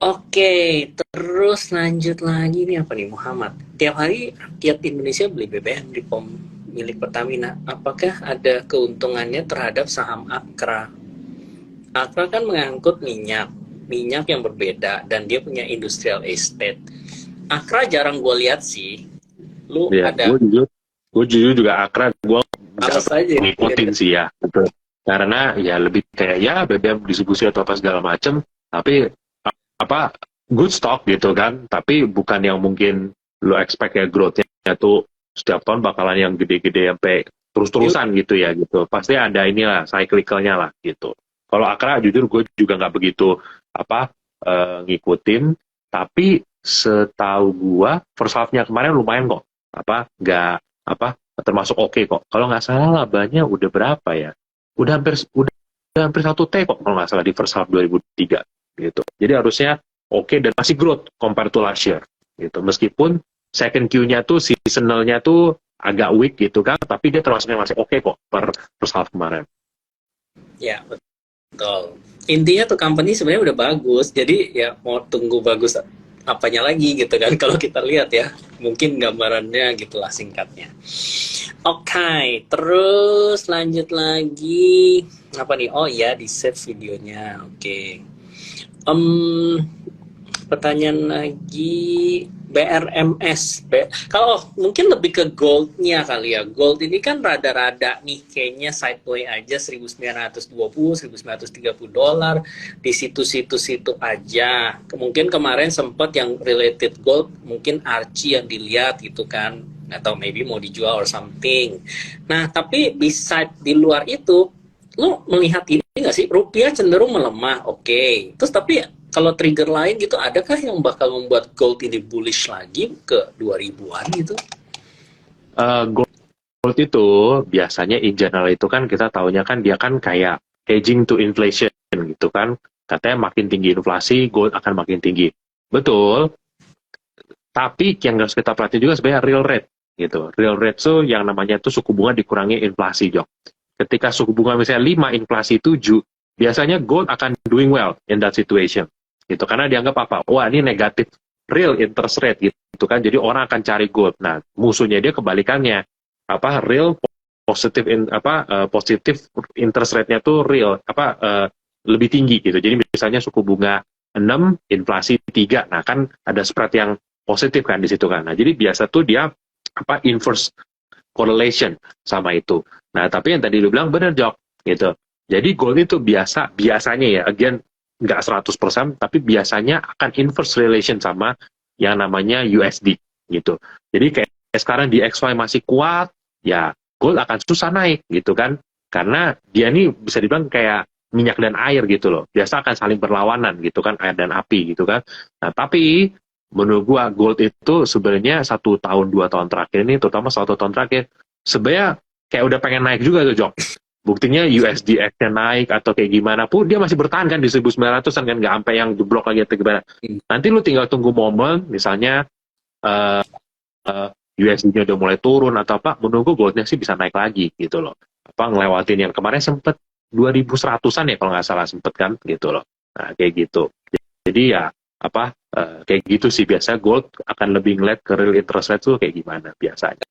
Oke, terus lanjut lagi nih apa nih Muhammad? Tiap hari rakyat Indonesia beli BBM di pom milik Pertamina. Apakah ada keuntungannya terhadap saham Akra? Akra kan mengangkut minyak yang berbeda dan dia punya industrial estate. Akra jarang gue lihat sih. Lu ya, ada? Gue jujur juga Akra gue ngikutin gitu. sih ya. Betul. Karena ya lebih kayak ya BBM distribusi atau apa segala macem. Tapi apa good stock gitu kan. Tapi bukan yang mungkin lo expect ya growth-nya tuh setiap tahun bakalan yang gede-gede sampai terus-terusan gitu ya gitu. Pasti ada inilah cyclical-nya lah gitu. Kalau Akra jujur gue juga nggak begitu ngikutin, tapi setahu gue first half-nya kemarin lumayan kok, nggak termasuk oke kok. Kalau nggak salah labanya udah berapa ya? Udah hampir 1T kok kalau nggak salah di first half 2003 gitu. Jadi harusnya oke dan masih growth compared to last year gitu. Meskipun second Q-nya tuh seasonal-nya tuh agak weak gitu kan, tapi dia termasuknya masih oke kok per first half kemarin. Ya, betul. Intinya tuh company sebenarnya udah bagus, jadi ya mau tunggu bagus apanya lagi gitu kan kalau kita lihat ya. Mungkin gambarannya gitulah singkatnya. Oke, terus lanjut lagi. Apa nih? Oh iya, di save videonya. Oke. Pertanyaan lagi, BRMS. Kalau mungkin lebih ke gold-nya kali ya. Gold ini kan rada-rada nih kayaknya sideway aja $1.920, $1.930 di situ-situ aja. Mungkin kemarin sempat yang related gold, mungkin Archie yang dilihat gitu kan, atau maybe mau dijual or something. Nah, tapi beside di luar itu, lo melihat ini nggak sih? Rupiah cenderung melemah, oke. Terus tapi kalau trigger lain gitu, adakah yang bakal membuat gold ini bullish lagi ke 2000-an gitu? Gold itu biasanya in general itu kan kita taunya kan dia kan kayak hedging to inflation gitu kan. Katanya makin tinggi inflasi, gold akan makin tinggi. Betul. Tapi yang harus kita perhatiin juga sebenarnya real rate gitu. Real rate itu yang namanya itu suku bunga dikurangi inflasi, Jok. Ketika suku bunga misalnya 5, inflasi 7, biasanya gold akan doing well in that situation. Gitu, karena dianggap apa? Wah, ini negatif real interest rate gitu kan. Jadi orang akan cari gold. Nah, musuhnya dia kebalikannya. Real positif positif interest rate-nya tuh real lebih tinggi gitu. Jadi misalnya suku bunga 6, inflasi 3. Nah, kan ada spread yang positif kan di situ kan. Nah, jadi biasa tuh dia inverse correlation sama itu. Nah, tapi yang tadi lu bilang benar, Jok, gitu. Jadi gold itu biasanya ya, again nggak 100%, tapi biasanya akan inverse relation sama yang namanya USD gitu. Jadi kayak sekarang di XY masih kuat, ya gold akan susah naik gitu kan. Karena dia ini bisa dibilang kayak minyak dan air gitu loh. Biasa akan saling berlawanan gitu kan, air dan api gitu kan. Nah, tapi menurut gua gold itu sebenarnya 1 tahun 2 tahun terakhir ini, terutama 1 tahun terakhir, sebenarnya kayak udah pengen naik juga tuh, Jok. Buktinya USDX-nya naik atau kayak gimana pun dia masih bertahan kan di 1900-an kan, nggak sampai yang jeblok lagi atau gimana. Nanti lu tinggal tunggu momen misalnya USD-nya udah mulai turun atau apa, menunggu goldnya sih bisa naik lagi gitu loh. Ngelewatin yang kemarin sempet 2100-an ya kalau nggak salah sempet kan gitu loh. Nah, kayak gitu. Jadi ya kayak gitu sih biasa gold akan lebih ngeliat ke real interest rate tuh kayak gimana biasanya.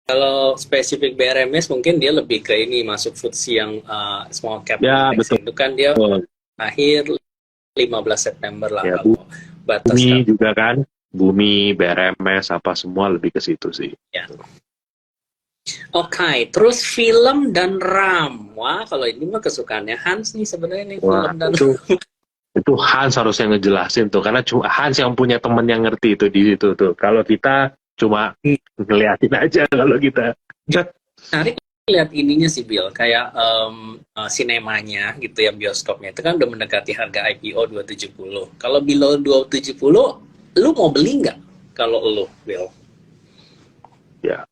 Kalau spesifik BRMS mungkin dia lebih ke ini masuk FTSE yang small cap ya, betul. Itu kan dia akhir 15 September lah Ya, kalau batas Bumi kan. juga kan, Bumi, BRMS, apa semua lebih ke situ sih. Ya. Oke, terus film dan RAM. Wah, kalau ini mah kesukaannya Hans nih sebenarnya nih, Wah, film dan itu Hans harusnya ngejelasin tuh, karena cuma Hans yang punya temen yang ngerti itu di situ tuh. Kalau kita cuma ngeliatin aja kalau kita. menarik lihat ininya sih Bill, kayak sinemanya gitu ya, bioskopnya itu kan udah mendekati harga IPO 270. Kalau below 270, lu mau beli nggak? Kalau lu, Bill? Ya,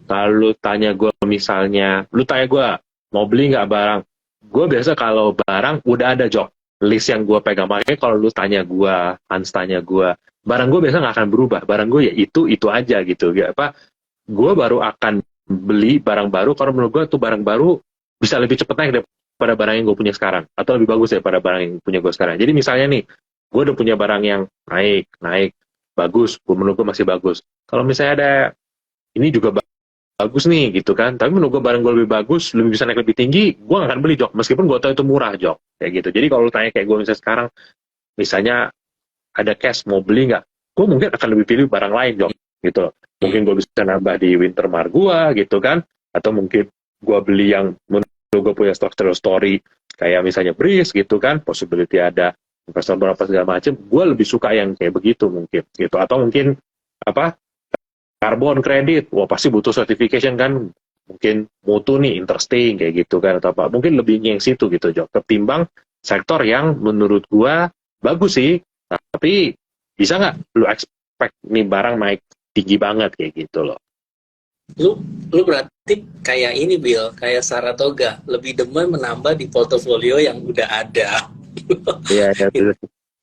kalau tanya gue misalnya, lu tanya gue mau beli nggak barang, gue biasa kalau barang udah ada Jok, list yang gue pegang. Makanya kalau lu tanya gue, Hans tanya gue, barang gue biasa nggak akan berubah. Barang gue ya itu aja gitu. Ya apa? Gue baru akan beli barang baru kalau menurut gue tuh barang baru bisa lebih cepet naik daripada barang yang gue punya sekarang, atau lebih bagus daripada barang yang punya gue sekarang. Jadi misalnya nih, gue udah punya barang yang naik bagus, menurut gue masih bagus. Kalau misalnya ada ini juga bagus nih gitu kan, tapi menurut gue barang gue lebih bagus, lebih bisa naik lebih tinggi, gue gak akan beli Jok, meskipun gue tahu itu murah Jok, kayak gitu. Jadi kalau lu tanya kayak gue misalnya sekarang, misalnya ada cash mau beli nggak, gue mungkin akan lebih pilih barang lain Jok, gitu loh. Mungkin gue bisa nambah di Wintermart gue gitu kan, atau mungkin gue beli yang menurut gue punya structural story, kayak misalnya Breeze gitu kan, possibility ada investor berapa segala macam, gue lebih suka yang kayak begitu mungkin gitu. Atau mungkin apa, carbon credit, wah pasti butuh certification kan, mungkin mutu nih interesting kayak gitu kan, atau apa, mungkin lebih yang situ gitu Jok, ketimbang sektor yang menurut gua bagus sih, tapi bisa nggak lu expect nih barang naik tinggi banget kayak gitu loh. Lu berarti kayak ini Bill, kayak Saratoga, lebih demen menambah di portofolio yang udah ada. Iya, ya,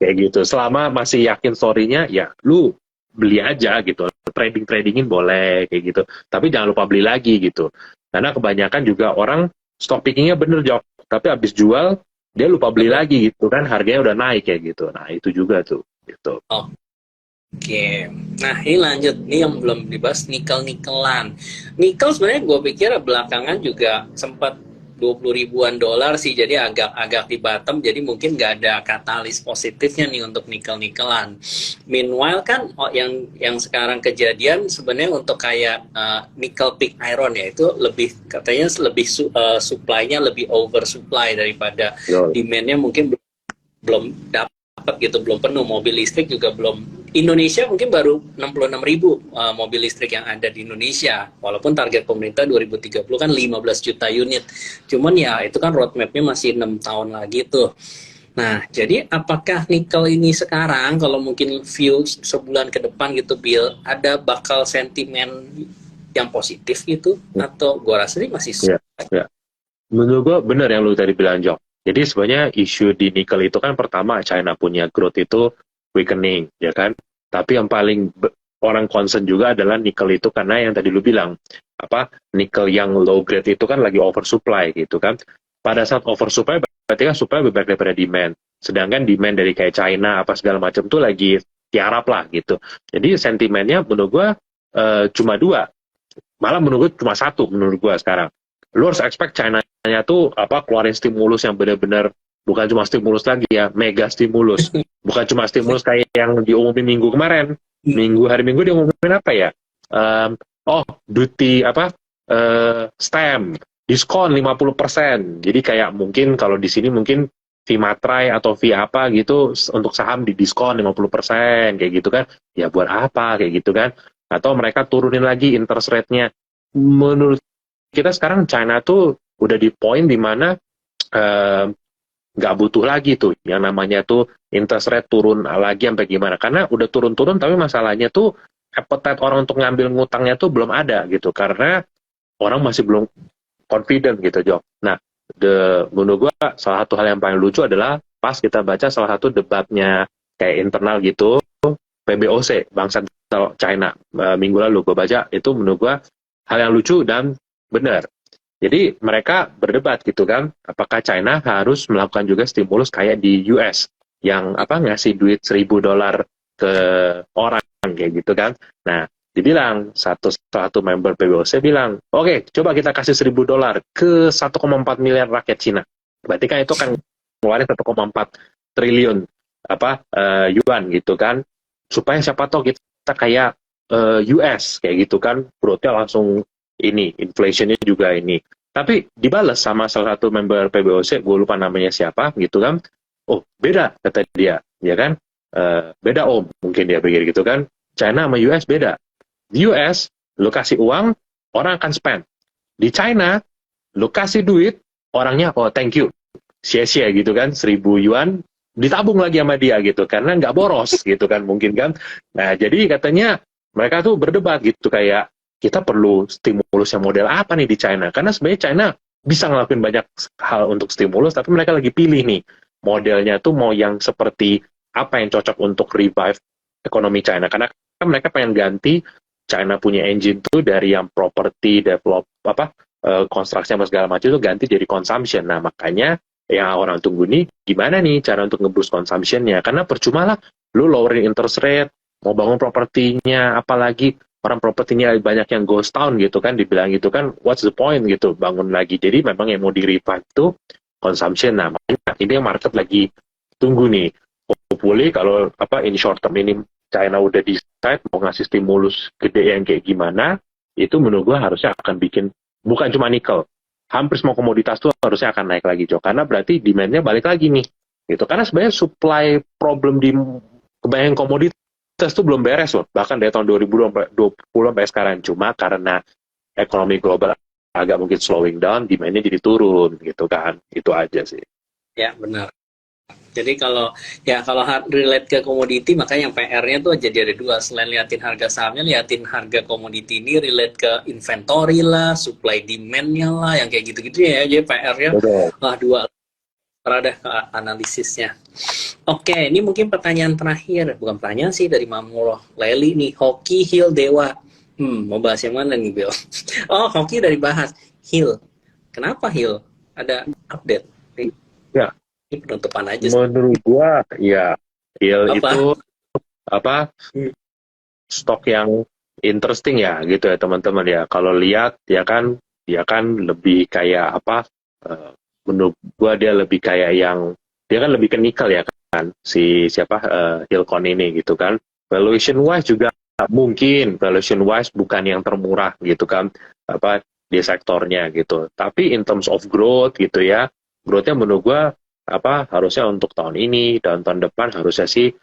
kayak gitu. Selama masih yakin story-nya, ya lu beli aja gitu. Tradingin boleh kayak gitu. Tapi jangan lupa beli lagi gitu. Karena kebanyakan juga orang stock picking-nya bener Jok. Tapi habis jual, dia lupa beli lagi gitu kan. Harganya udah naik kayak gitu. Nah itu juga tuh. Gitu. Oke, nah ini lanjut, ini yang belum dibahas, nikel-nikelan. Nikel sebenarnya gue pikir belakangan juga sempat 20 ribuan dolar sih, jadi agak di bottom, jadi mungkin nggak ada katalis positifnya nih untuk nikel-nikelan. Meanwhile kan yang sekarang kejadian sebenarnya untuk kayak nickel pig iron ya, itu lebih katanya lebih supply-nya lebih oversupply daripada demand-nya mungkin belum dapat gitu, belum penuh. Mobil listrik juga belum. Indonesia mungkin baru 66.000 mobil listrik yang ada di Indonesia, walaupun target pemerintah 2030 kan 15 juta unit. Cuman ya itu kan roadmap-nya masih 6 tahun lagi tuh. Nah, jadi apakah nikel ini sekarang kalau mungkin view sebulan ke depan gitu Bill, ada bakal sentimen yang positif gitu, atau gua rasa ini masih ya. Menurut gue bener yang lu tadi bilang Jok. Jadi sebenarnya isu di nikel itu kan pertama China punya growth itu weakening, ya kan? Tapi yang paling orang concern juga adalah nikel itu, karena yang tadi lu bilang, apa, nikel yang low grade itu kan lagi oversupply gitu kan. Pada saat oversupply berarti kan supply lebih banyak daripada demand. Sedangkan demand dari kayak China apa segala macam tuh lagi tiarap lah gitu. Jadi sentimennya menurut gua cuma dua. Malah menurut gua cuma satu menurut gua sekarang. Lu harus expect China-nya tuh apa, keluarin stimulus yang benar-benar bukan cuma stimulus lagi ya, mega stimulus. Bukan cuma stimulus kayak yang diumumin minggu kemarin. Hari Minggu diumumin apa ya? Duty apa? Stamp, diskon 50%. Jadi kayak mungkin kalau di sini mungkin fee materai atau fee apa gitu untuk saham di diskon 50% kayak gitu kan. Ya buat apa kayak gitu kan? Atau mereka turunin lagi interest rate-nya. Menurut kita sekarang China tuh udah di poin dimana nggak butuh lagi tuh yang namanya tuh interest rate turun lagi sampai gimana, karena udah turun-turun tapi masalahnya tuh appetite orang untuk ngambil ngutangnya tuh belum ada gitu, karena orang masih belum confident gitu Jok. Nah, menurut gua salah satu hal yang paling lucu adalah pas kita baca salah satu debatnya kayak internal gitu, PBOC, Bank Sentral China, minggu lalu gua baca, itu menurut gua hal yang lucu dan benar. Jadi mereka berdebat gitu kan, apakah China harus melakukan juga stimulus kayak di US yang apa, ngasih duit $1.000 ke orang kayak gitu kan. Nah, dibilang satu member PBOC bilang, oke, coba kita kasih $1.000 ke 1,4 miliar rakyat Cina. Berarti kan itu kan ngeluarin 1,4 triliun yuan gitu kan, supaya siapa tahu kita kayak US kayak gitu kan, growth-nya langsung ini, inflation-nya juga ini. Tapi dibalas sama salah satu member PBOC, gue lupa namanya siapa gitu kan, oh beda kata dia, ya kan, beda om, mungkin dia pikir gitu kan, China sama US beda. Di US, lo kasih uang, orang akan spend. Di China, lo kasih duit, orangnya, oh thank you, sia-sia gitu kan, 1.000 yuan, ditabung lagi sama dia gitu, karena nggak boros gitu kan, mungkin kan. Nah, jadi katanya, mereka tuh berdebat gitu, kayak, kita perlu stimulus yang model apa nih di China? Karena sebenarnya China bisa ngelakuin banyak hal untuk stimulus, tapi mereka lagi pilih nih, modelnya tuh mau yang seperti apa yang cocok untuk revive ekonomi China. Karena kan mereka pengen ganti China punya engine tuh dari yang property develop konstruksi sama segala macam itu ganti jadi consumption. Nah makanya yang orang tunggu nih gimana nih cara untuk nge-boost consumption-nya, karena percuma lah lu lowering interest rate, mau bangun propertinya, apalagi orang propertinya banyak yang ghost town gitu kan, dibilang gitu kan, what's the point gitu bangun lagi. Jadi memang yang mau di revive itu consumption. Nah makanya ini yang market lagi tunggu nih, hopefully kalau in short term ini China udah decide mau ngasih stimulus gede yang kayak gimana, itu menurut gua harusnya akan bikin bukan cuma nikel, hampir semua komoditas tuh harusnya akan naik lagi, Jo. Karena berarti demand-nya balik lagi nih. Gitu. Karena sebenarnya supply problem di kebanyakan komoditas itu belum beres loh. Bahkan dari tahun 2020 sampai sekarang. Cuma karena ekonomi global agak mungkin slowing down, demand-nya jadi turun gitu kan. Itu aja sih. Ya, benar. Jadi kalau relate ke komoditi, makanya yang PR-nya tuh jadi ada dua. Selain liatin harga sahamnya, liatin harga komoditi ini relate ke inventory lah, supply demand-nya lah, yang kayak gitu-gitu ya. Jadi PR-nya dua terada ke analisisnya. Oke, ini mungkin pertanyaan terakhir. Bukan pertanyaan sih, dari Mamuloh Leli nih. Hoki, Hill, Dewa. Mau bahas yang mana nih, Bill? Oh, Hoki dari bahas. Hill. Kenapa Hill? Ada update? Ya. Ini penutupan aja. Menurut gua, ya, Hill itu stok yang interesting ya, gitu ya teman-teman ya. Kalau lihat, dia kan lebih kayak menurut gua dia lebih kayak dia kan lebih ke nikel ya kan, si Hillcon ini gitu kan. Valuation wise juga mungkin valuation wise bukan yang termurah gitu kan, di sektornya gitu. Tapi in terms of growth gitu ya, growth-nya menurut gua harusnya untuk tahun ini dan tahun depan harusnya sih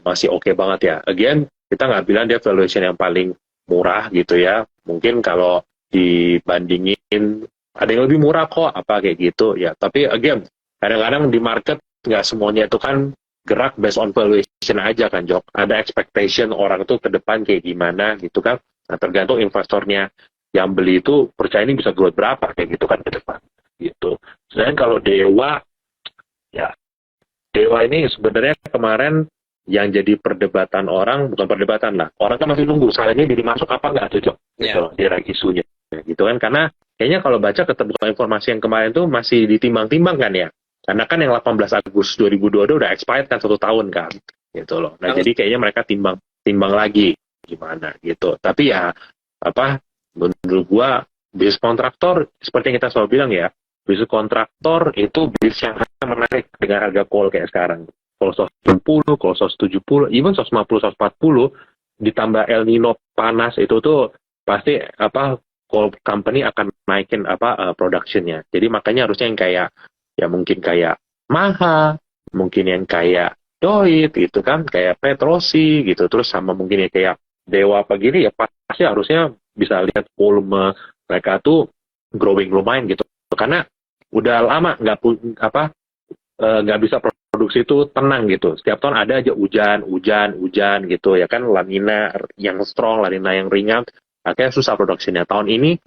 masih oke banget ya. Again, kita nggak bilang dia valuation yang paling murah gitu ya. Mungkin kalau dibandingin ada yang lebih murah kok kayak gitu ya. Tapi again, kadang-kadang di market nggak semuanya itu kan gerak based on valuation aja kan, Jok. Ada expectation orang tuh ke depan kayak gimana gitu kan. Nah, tergantung investornya yang beli itu percaya ini bisa growth berapa kayak gitu kan ke depan gitu. Sedangkan kalau Dewa ini sebenarnya kemarin yang jadi perdebatan orang, bukan perdebatan lah, orang kan masih nunggu salahnya jadi masuk apa nggak cocok gitu, dia lagi isunya gitu kan. Karena kayaknya kalau baca keterbukaan informasi yang kemarin tuh masih ditimbang-timbang kan ya, karena kan yang 18 Agustus 2022 udah expired kan 1 tahun kan gitu loh. Nah jadi kayaknya mereka timbang lagi gimana gitu. Tapi ya menurut gua bisnis kontraktor seperti yang kita selalu bilang ya, bisnis kontraktor itu bisnis yang menarik dengan harga coal kayak sekarang. Kalau 160, kalau 170, even 150, 140, ditambah El Nino panas itu tuh pasti coal company akan naikin productionnya. Jadi makanya harusnya yang kayak ya mungkin kayak Maha, mungkin yang kayak Doit gitu kan, kayak Petrosi gitu, terus sama mungkin ya kayak Dewa gini ya pasti harusnya bisa lihat volume mereka tuh growing lumayan gitu. Karena udah lama nggak bisa produksi itu tenang gitu. Setiap tahun ada aja hujan gitu ya kan, La Nina yang strong, La Nina yang ringan, akhirnya susah produksinya. Tahun ini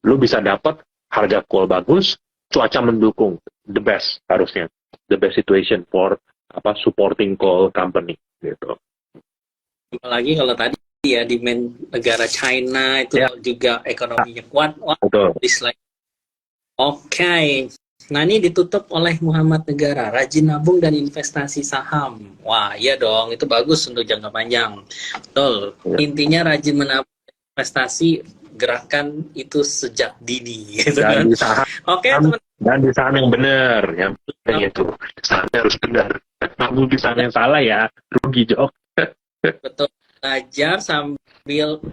lu bisa dapat harga coal bagus, cuaca mendukung, the best harusnya, the best situation for supporting coal company gitu. Apalagi kalau tadi ya demand negara China itu juga ekonominya kuat. Betul. Oke. Nah ini ditutup oleh Muhammad Negara, rajin nabung dan investasi saham. Wah iya dong, itu bagus untuk jangka panjang. Betul. Intinya rajin menabung investasi, gerakan itu sejak dini. Gitu kan? Oke teman. Dan di sana yang benar, yang penting itu sana harus benar. Kamu di sana yang salah ya rugi Jok. Betul, belajar sambil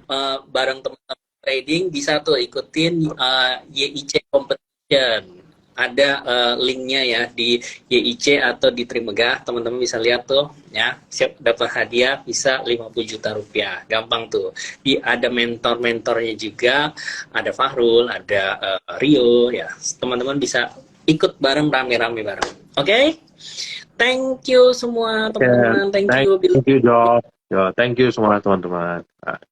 bareng teman-teman trading bisa tuh ikutin YIC competition. Ada linknya ya di YIC atau di Trimegah, teman-teman bisa lihat tuh ya, siap dapat hadiah bisa 50 juta rupiah. Gampang tuh. Ada mentor-mentornya juga, ada Fahrul, ada Rio ya. Teman-teman bisa ikut bareng rame-rame bareng. Oke? Thank you semua teman-teman. Thank Thank you Bill. you Jok. Yo, thank you semua teman-teman.